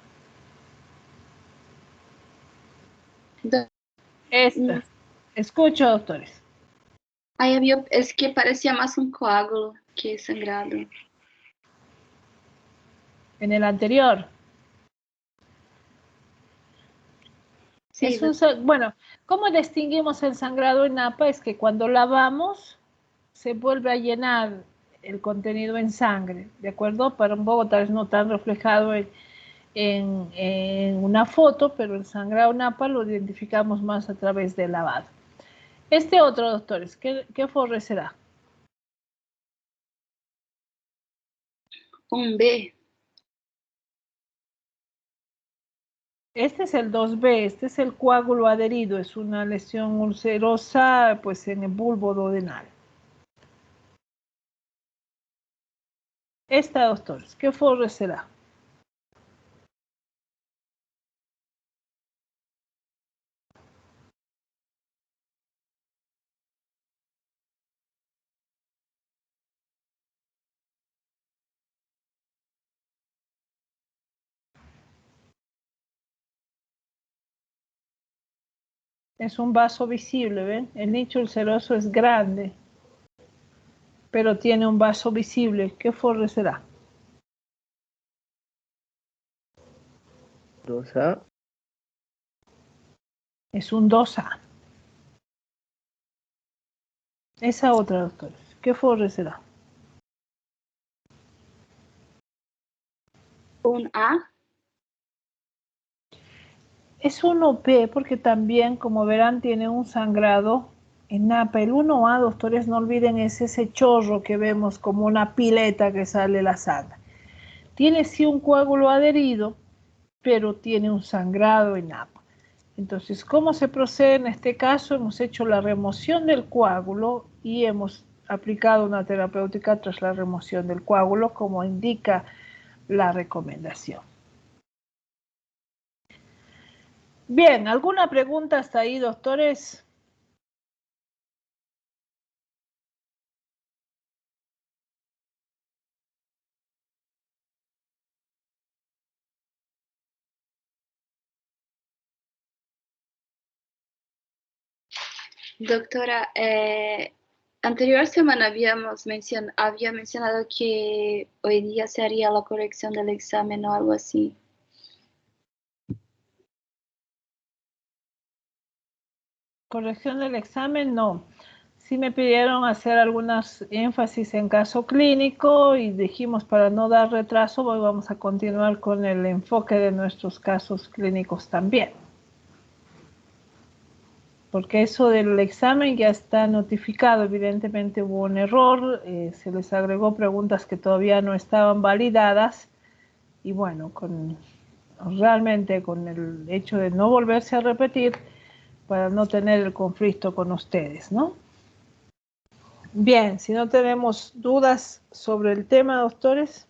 Esta. Escucho, doctores. Es que parecía más un coágulo que sangrado. En el anterior. Sí, Bueno, ¿cómo distinguimos el sangrado en napa? Es que cuando lavamos se vuelve a llenar el contenido en sangre, ¿de acuerdo? Para un poco tal vez no tan reflejado en una foto, pero el sangrado napa lo identificamos más a través del lavado. Este otro, doctores, ¿qué forre será? un B. Este es el 2B, este es el coágulo adherido, es una lesión ulcerosa pues en el bulbo duodenal. Esta, doctores, ¿qué forre será? Es un vaso visible, ¿ven? El nicho ulceroso es grande, pero tiene un vaso visible. ¿Qué forre será? 2A. Es un 2A. Esa otra, doctores, ¿qué forre será? Un A. Es 1B porque también, como verán, tiene un sangrado en napa. El 1A, doctores, no olviden, es ese chorro que vemos como una pileta que sale la sangre. Tiene sí un coágulo adherido, pero tiene un sangrado en napa. Entonces, ¿cómo se procede en este caso? Hemos hecho la remoción del coágulo y hemos aplicado una terapéutica tras la remoción del coágulo, como indica la recomendación. Bien, ¿alguna pregunta hasta ahí, doctores? Doctora, anterior semana había mencionado que hoy día se haría la corrección del examen o algo así. Corrección del examen, no. Sí me pidieron hacer algunas énfasis en caso clínico y dijimos para no dar retraso, hoy vamos a continuar con el enfoque de nuestros casos clínicos también. Porque eso del examen ya está notificado, evidentemente hubo un error, se les agregó preguntas que todavía no estaban validadas y bueno, realmente con el hecho de no volverse a repetir para no tener el conflicto con ustedes, ¿no? Bien, si no tenemos dudas sobre el tema, doctores.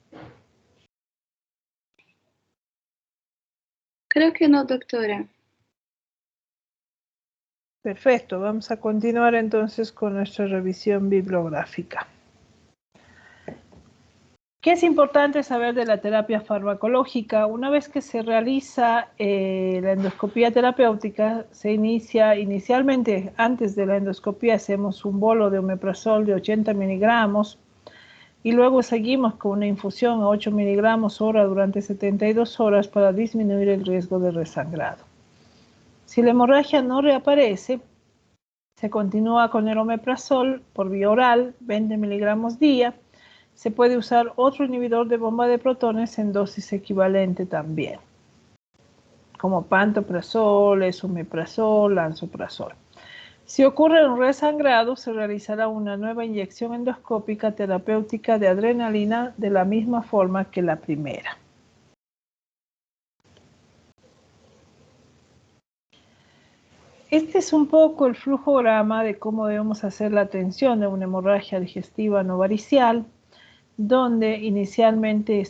Creo que no, doctora. Perfecto, vamos a continuar entonces con nuestra revisión bibliográfica. ¿Qué es importante saber de la terapia farmacológica? Una vez que se realiza la endoscopía terapéutica, se inicia inicialmente, antes de la endoscopía, hacemos un bolo de omeprazol de 80 miligramos y luego seguimos con una infusión a 8 miligramos hora durante 72 horas para disminuir el riesgo de resangrado. Si la hemorragia no reaparece, se continúa con el omeprazol por vía oral, 20 miligramos día. Se puede usar otro inhibidor de bomba de protones en dosis equivalente también, como pantoprazol, esomeprazol, lansoprazol. Si ocurre un resangrado, se realizará una nueva inyección endoscópica terapéutica de adrenalina de la misma forma que la primera. Este es un poco el flujograma de cómo debemos hacer la atención de una hemorragia digestiva no varicial, donde inicialmente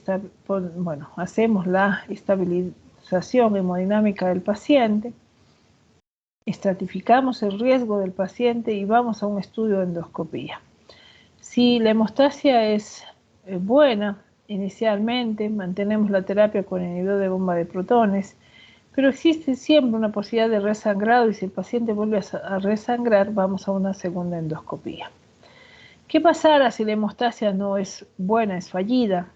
hacemos la estabilización hemodinámica del paciente, estratificamos el riesgo del paciente y vamos a un estudio de endoscopía. Si la hemostasia es buena, inicialmente mantenemos la terapia con inhibidor de bomba de protones, pero existe siempre una posibilidad de resangrado y si el paciente vuelve a resangrar, vamos a una segunda endoscopía. ¿Qué pasará si la hemostasia no es buena, es fallida?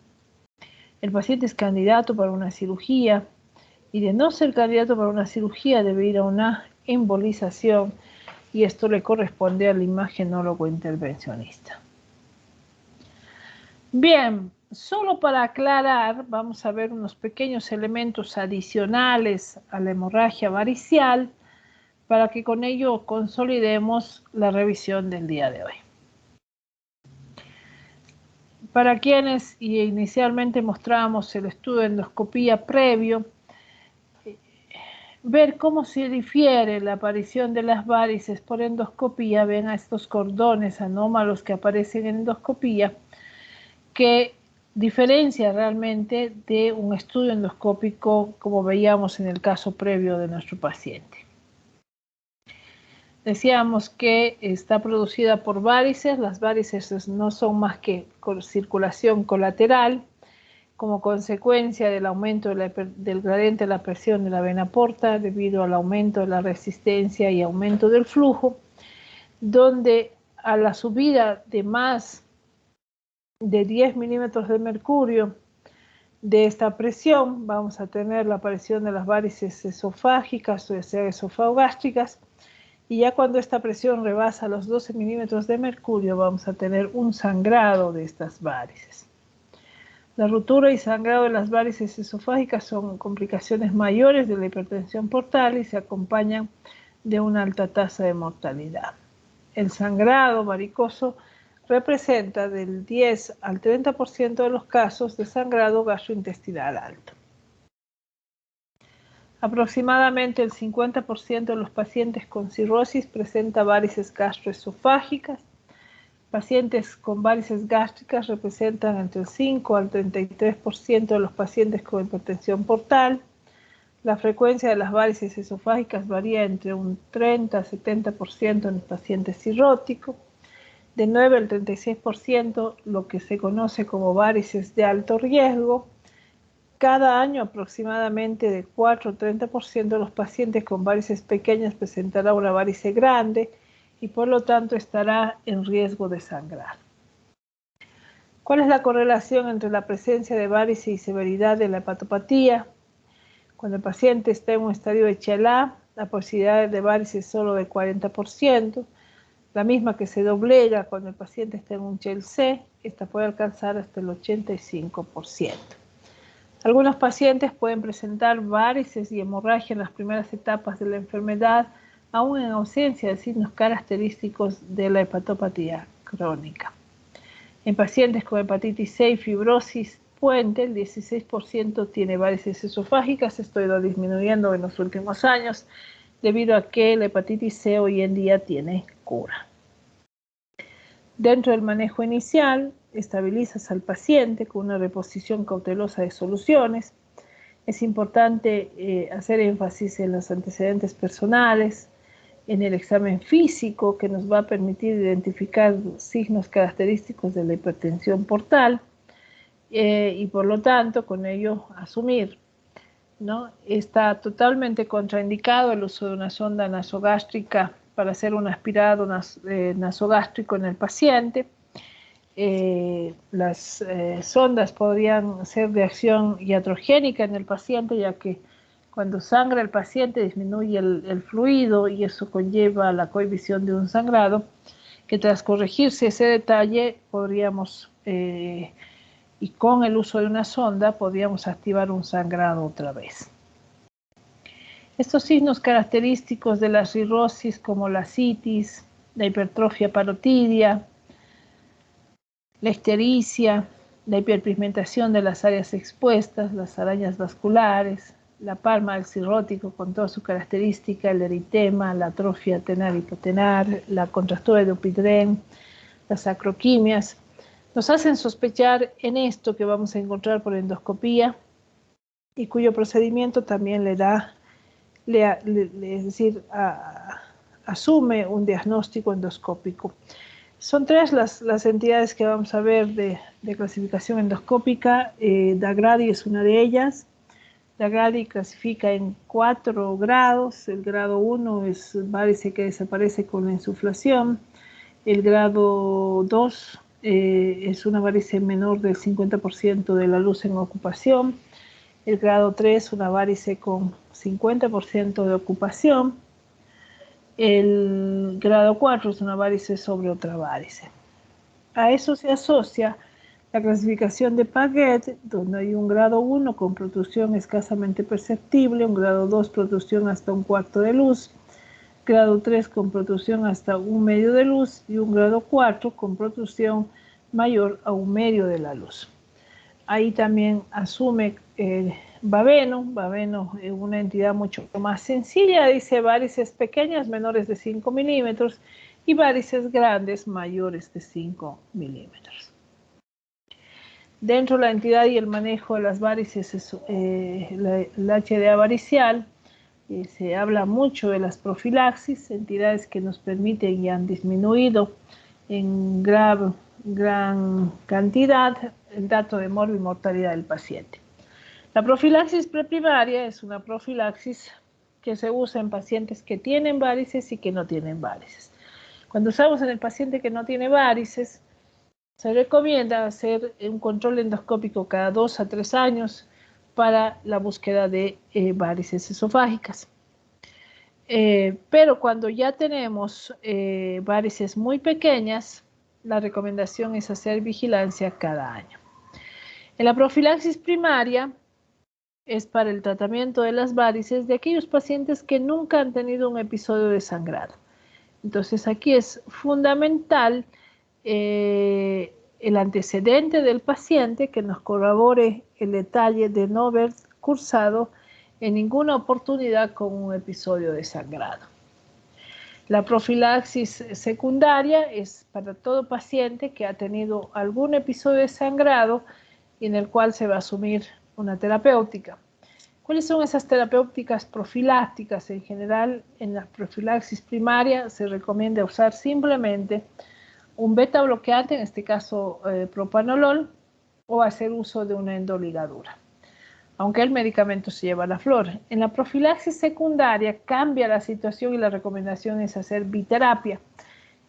El paciente es candidato para una cirugía y de no ser candidato para una cirugía debe ir a una embolización y esto le corresponde al imagenólogo intervencionista. Bien, solo para aclarar, vamos a ver unos pequeños elementos adicionales a la hemorragia varicial para que con ello consolidemos la revisión del día de hoy. Para quienes inicialmente mostrábamos el estudio de endoscopía previo, ver cómo se difiere la aparición de las varices por endoscopía, ven a estos cordones anómalos que aparecen en endoscopía, que diferencia realmente de un estudio endoscópico como veíamos en el caso previo de nuestro paciente. Decíamos que está producida por varices, las varices no son más que circulación colateral como consecuencia del aumento del gradiente de la presión de la vena porta debido al aumento de la resistencia y aumento del flujo, donde a la subida de más de 10 milímetros de mercurio de esta presión vamos a tener la aparición de las varices esofágicas o esofagogástricas y ya cuando esta presión rebasa los 12 milímetros de mercurio vamos a tener un sangrado de estas varices. La ruptura y sangrado de las varices esofágicas son complicaciones mayores de la hipertensión portal y se acompañan de una alta tasa de mortalidad. El sangrado varicoso representa del 10 al 30% de los casos de sangrado gastrointestinal alto. Aproximadamente el 50% de los pacientes con cirrosis presenta varices gastroesofágicas. Pacientes con varices gástricas representan entre el 5 al 33% de los pacientes con hipertensión portal. La frecuencia de las varices esofágicas varía entre un 30 a 70% en los pacientes cirróticos. De 9 al 36% lo que se conoce como varices de alto riesgo. Cada año aproximadamente de 4 a 30% de los pacientes con varices pequeñas presentará una varice grande y por lo tanto estará en riesgo de sangrar. ¿Cuál es la correlación entre la presencia de varices y severidad de la hepatopatía? Cuando el paciente está en un estadio de HLA, la posibilidad de varices es solo de 40%, la misma que se doblega cuando el paciente está en un GEL-C, esta puede alcanzar hasta el 85%. Algunos pacientes pueden presentar varices y hemorragia en las primeras etapas de la enfermedad, aún en ausencia de signos característicos de la hepatopatía crónica. En pacientes con hepatitis C y fibrosis puente, el 16% tiene varices esofágicas. Esto ha ido disminuyendo en los últimos años debido a que la hepatitis C hoy en día tiene cura. Dentro del manejo inicial, estabilizas al paciente con una reposición cautelosa de soluciones. Es importante hacer énfasis en los antecedentes personales, en el examen físico que nos va a permitir identificar signos característicos de la hipertensión portal y por lo tanto con ello asumir, ¿no? Está totalmente contraindicado el uso de una sonda nasogástrica para hacer un aspirado nasogástrico en el paciente. Las sondas podrían ser de acción iatrogénica en el paciente, ya que cuando sangra el paciente disminuye el fluido y eso conlleva la cohibición de un sangrado, que tras corregirse ese detalle podríamos, y con el uso de una sonda, podríamos activar un sangrado otra vez. Estos signos característicos de la cirrosis como la citis, la hipertrofia parotidia, la ictericia, la hiperpigmentación de las áreas expuestas, las arañas vasculares, la palma del cirrótico con toda su característica, el eritema, la atrofia tenar-hipotenar, la contractura de Dupuytren, las acroquimias, nos hacen sospechar en esto que vamos a encontrar por endoscopía y cuyo procedimiento también le da, es decir, asume un diagnóstico endoscópico. Son tres las entidades que vamos a ver de clasificación endoscópica. Dagradi es una de ellas. Dagradi clasifica en 4 grados. El grado 1 es varice que desaparece con la insuflación. El grado 2 es una varice menor del 50% de la luz en ocupación. El grado 3, una varice con 50% de ocupación. El grado 4 es una varice sobre otra varice. A eso se asocia la clasificación de Paget, donde hay un grado 1 con protrusión escasamente perceptible, un grado 2 protrusión hasta 1/4 de luz, grado 3 con protrusión hasta 1/2 de luz y un grado 4 con protrusión mayor a 1/2 de la luz. Ahí también asume Baveno es una entidad mucho más sencilla, dice varices pequeñas menores de 5 milímetros y varices grandes mayores de 5 milímetros. Dentro de la entidad y el manejo de las varices, la HDA varicial, se habla mucho de las profilaxis, entidades que nos permiten y han disminuido en gran cantidad el dato de morbo y mortalidad del paciente. La profilaxis preprimaria es una profilaxis que se usa en pacientes que tienen varices y que no tienen varices. Cuando usamos en el paciente que no tiene varices, se recomienda hacer un control endoscópico cada 2 a 3 años para la búsqueda de varices esofágicas. Pero cuando ya tenemos varices muy pequeñas, la recomendación es hacer vigilancia cada año. En la profilaxis primaria es para el tratamiento de las varices de aquellos pacientes que nunca han tenido un episodio de sangrado. Entonces aquí es fundamental el antecedente del paciente que nos corrobore el detalle de no haber cursado en ninguna oportunidad con un episodio de sangrado. La profilaxis secundaria es para todo paciente que ha tenido algún episodio de sangrado y en el cual se va a asumir una terapéutica. ¿Cuáles son esas terapéuticas profilácticas? En general, en la profilaxis primaria se recomienda usar simplemente un beta bloqueante, en este caso propanolol, o hacer uso de una endoligadura, aunque el medicamento se lleva a la flor. En la profilaxis secundaria cambia la situación y la recomendación es hacer biterapia,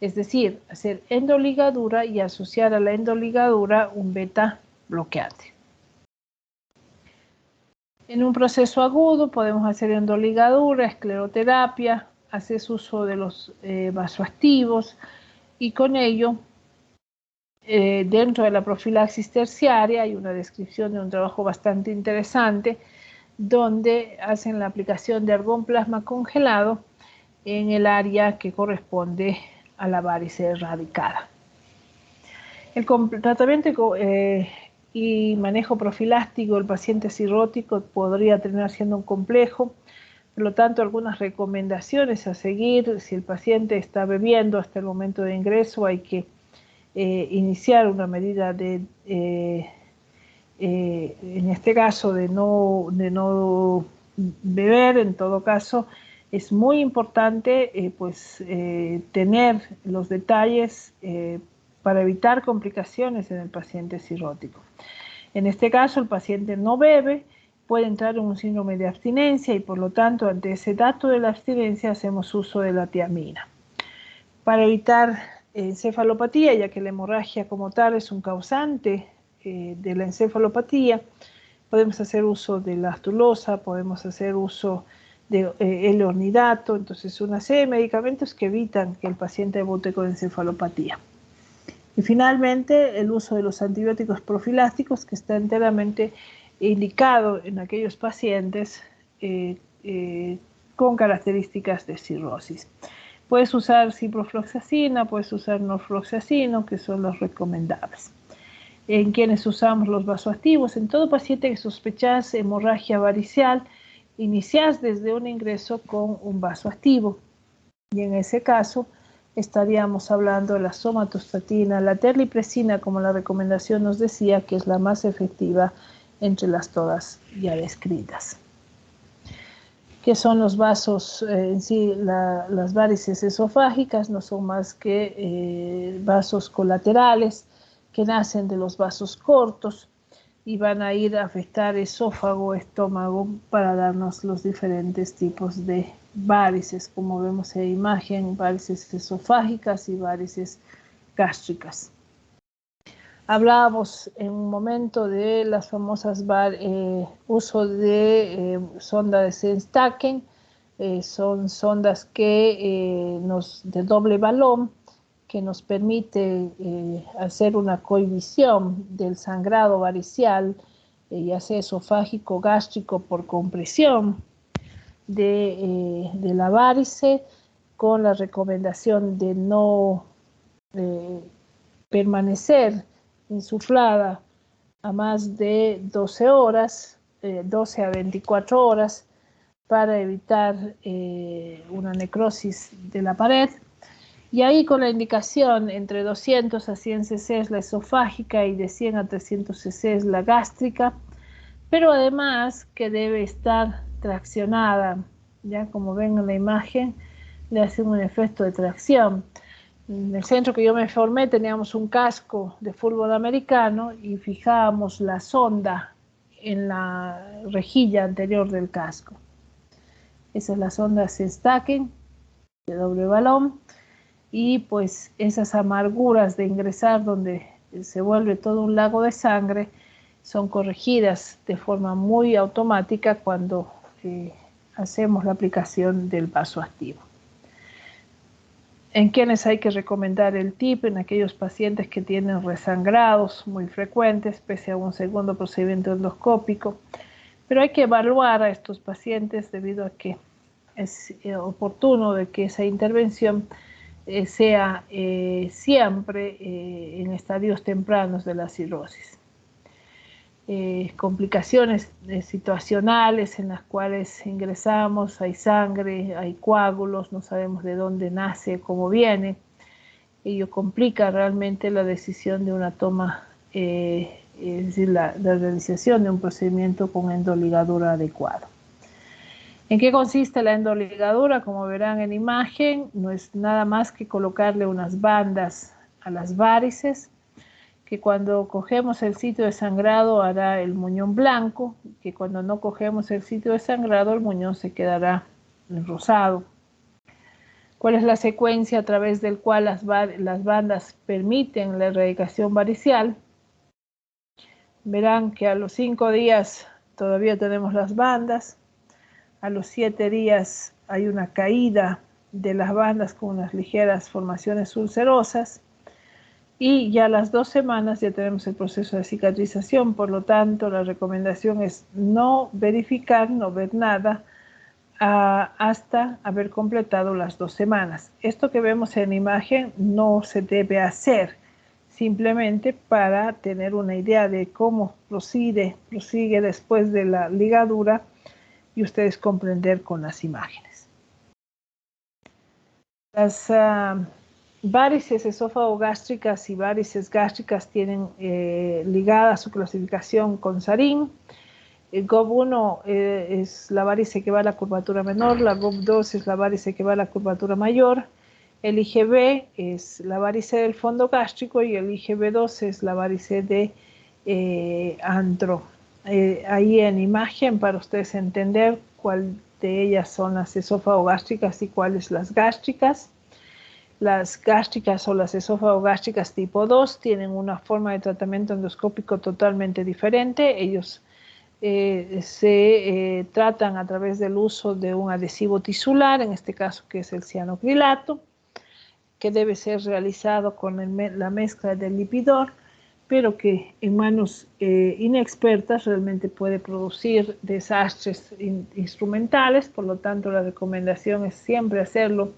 es decir, hacer endoligadura y asociar a la endoligadura un beta bloqueante. En un proceso agudo podemos hacer endoligadura, escleroterapia, hacer uso de los vasoactivos y con ello, dentro de la profilaxis terciaria hay una descripción de un trabajo bastante interesante donde hacen la aplicación de argón plasma congelado en el área que corresponde a la varice erradicada. El tratamiento y manejo profiláctico del paciente cirrótico podría terminar siendo un complejo, por lo tanto algunas recomendaciones a seguir: si el paciente está bebiendo hasta el momento de ingreso, hay que iniciar una medida de, en este caso, de no beber. En todo caso, es muy importante tener los detalles para evitar complicaciones en el paciente cirrótico. En este caso, el paciente no bebe, puede entrar en un síndrome de abstinencia y por lo tanto, ante ese dato de la abstinencia, hacemos uso de la tiamina. Para evitar encefalopatía, ya que la hemorragia como tal es un causante de la encefalopatía, podemos hacer uso de la astulosa, podemos hacer uso de L-ornidato. Entonces, una serie de medicamentos que evitan que el paciente debute con encefalopatía. Y finalmente, el uso de los antibióticos profilácticos, que está enteramente indicado en aquellos pacientes con características de cirrosis. Puedes usar ciprofloxacina, puedes usar norfloxacino, que son los recomendables. En quienes usamos los vasoactivos, en todo paciente que sospechas hemorragia varicial, inicias desde un ingreso con un vasoactivo. Y en ese caso, estaríamos hablando de la somatostatina, la terlipresina, como la recomendación nos decía, que es la más efectiva entre las todas ya descritas. ¿Qué son los vasos en sí? Las varices esofágicas no son más que vasos colaterales que nacen de los vasos cortos y van a ir a afectar esófago, estómago, para darnos los diferentes tipos de varices, como vemos en la imagen: varices esofágicas y varices gástricas. Hablábamos en un momento de las famosas uso de sonda de Senstaken. Son sondas que de doble balón, que nos permite hacer una cohibición del sangrado varicial, ya sea esofágico, gástrico, por compresión de la varice, con la recomendación de no permanecer insuflada a más de 12 horas, 12 a 24 horas, para evitar una necrosis de la pared. Y ahí, con la indicación entre 200 a 100 cc la esofágica y de 100 a 300 cc la gástrica, pero además que debe estar traccionada. Ya como ven en la imagen, le hacen un efecto de tracción. En el centro que yo me formé teníamos un casco de fútbol americano y fijábamos la sonda en la rejilla anterior del casco. Esa es la sonda Senstaken de doble balón, y pues esas amarguras de ingresar donde se vuelve todo un lago de sangre son corregidas de forma muy automática cuando hacemos la aplicación del vasoactivo. En quienes hay que recomendar el TIP: en aquellos pacientes que tienen resangrados muy frecuentes, pese a un segundo procedimiento endoscópico. Pero hay que evaluar a estos pacientes debido a que es oportuno de que esa intervención sea siempre en estadios tempranos de la cirrosis. Complicaciones situacionales en las cuales ingresamos, hay sangre, hay coágulos, no sabemos de dónde nace, cómo viene. Ello complica realmente la decisión de una toma, es decir, la realización de un procedimiento con endoligadura adecuada. ¿En qué consiste la endoligadura? Como verán en imagen, no es nada más que colocarle unas bandas a las varices, que cuando cogemos el sitio de sangrado hará el muñón blanco, que cuando no cogemos el sitio de sangrado el muñón se quedará rosado. ¿Cuál es la secuencia a través del cual las bandas permiten la erradicación varicial? Verán que a los 5 días todavía tenemos las bandas. A los 7 días hay una caída de las bandas con unas ligeras formaciones ulcerosas. Y ya a las 2 semanas ya tenemos el proceso de cicatrización. Por lo tanto, la recomendación es no verificar, no ver nada hasta haber completado las 2 semanas. Esto que vemos en imagen no se debe hacer, simplemente para tener una idea de cómo prosigue después de la ligadura y ustedes comprender con las imágenes. Las varices esófago-gástricas y varices gástricas tienen ligada su clasificación con Sarin. El GOV1 es la varice que va a la curvatura menor, la GOV2 es la varice que va a la curvatura mayor, el IgB es la varice del fondo gástrico y el IgB2 es la varice de antro. Ahí en imagen para ustedes entender cuál de ellas son las esófago-gástricas y cuáles las gástricas. Las gástricas o las esófago-gástricas tipo 2 tienen una forma de tratamiento endoscópico totalmente diferente. Ellos se tratan a través del uso de un adhesivo tisular, en este caso que es el cianocrilato, que debe ser realizado con la mezcla del lipidor, pero que en manos inexpertas realmente puede producir desastres instrumentales. Por lo tanto, la recomendación es siempre hacerlo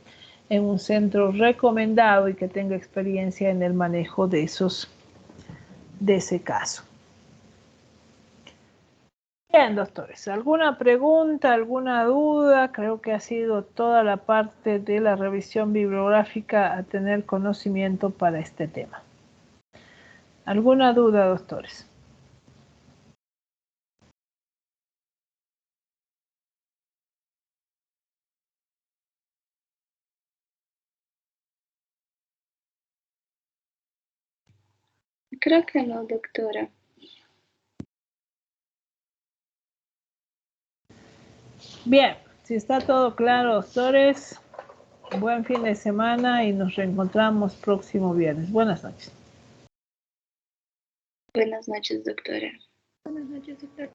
en un centro recomendado y que tenga experiencia en el manejo de ese caso. Bien, doctores, ¿alguna pregunta, alguna duda? Creo que ha sido toda la parte de la revisión bibliográfica a tener conocimiento para este tema. ¿Alguna duda, doctores? Creo que no, doctora. Bien, si está todo claro, doctores, buen fin de semana y nos reencontramos próximo viernes. Buenas noches. Buenas noches, doctora. Buenas noches, doctor.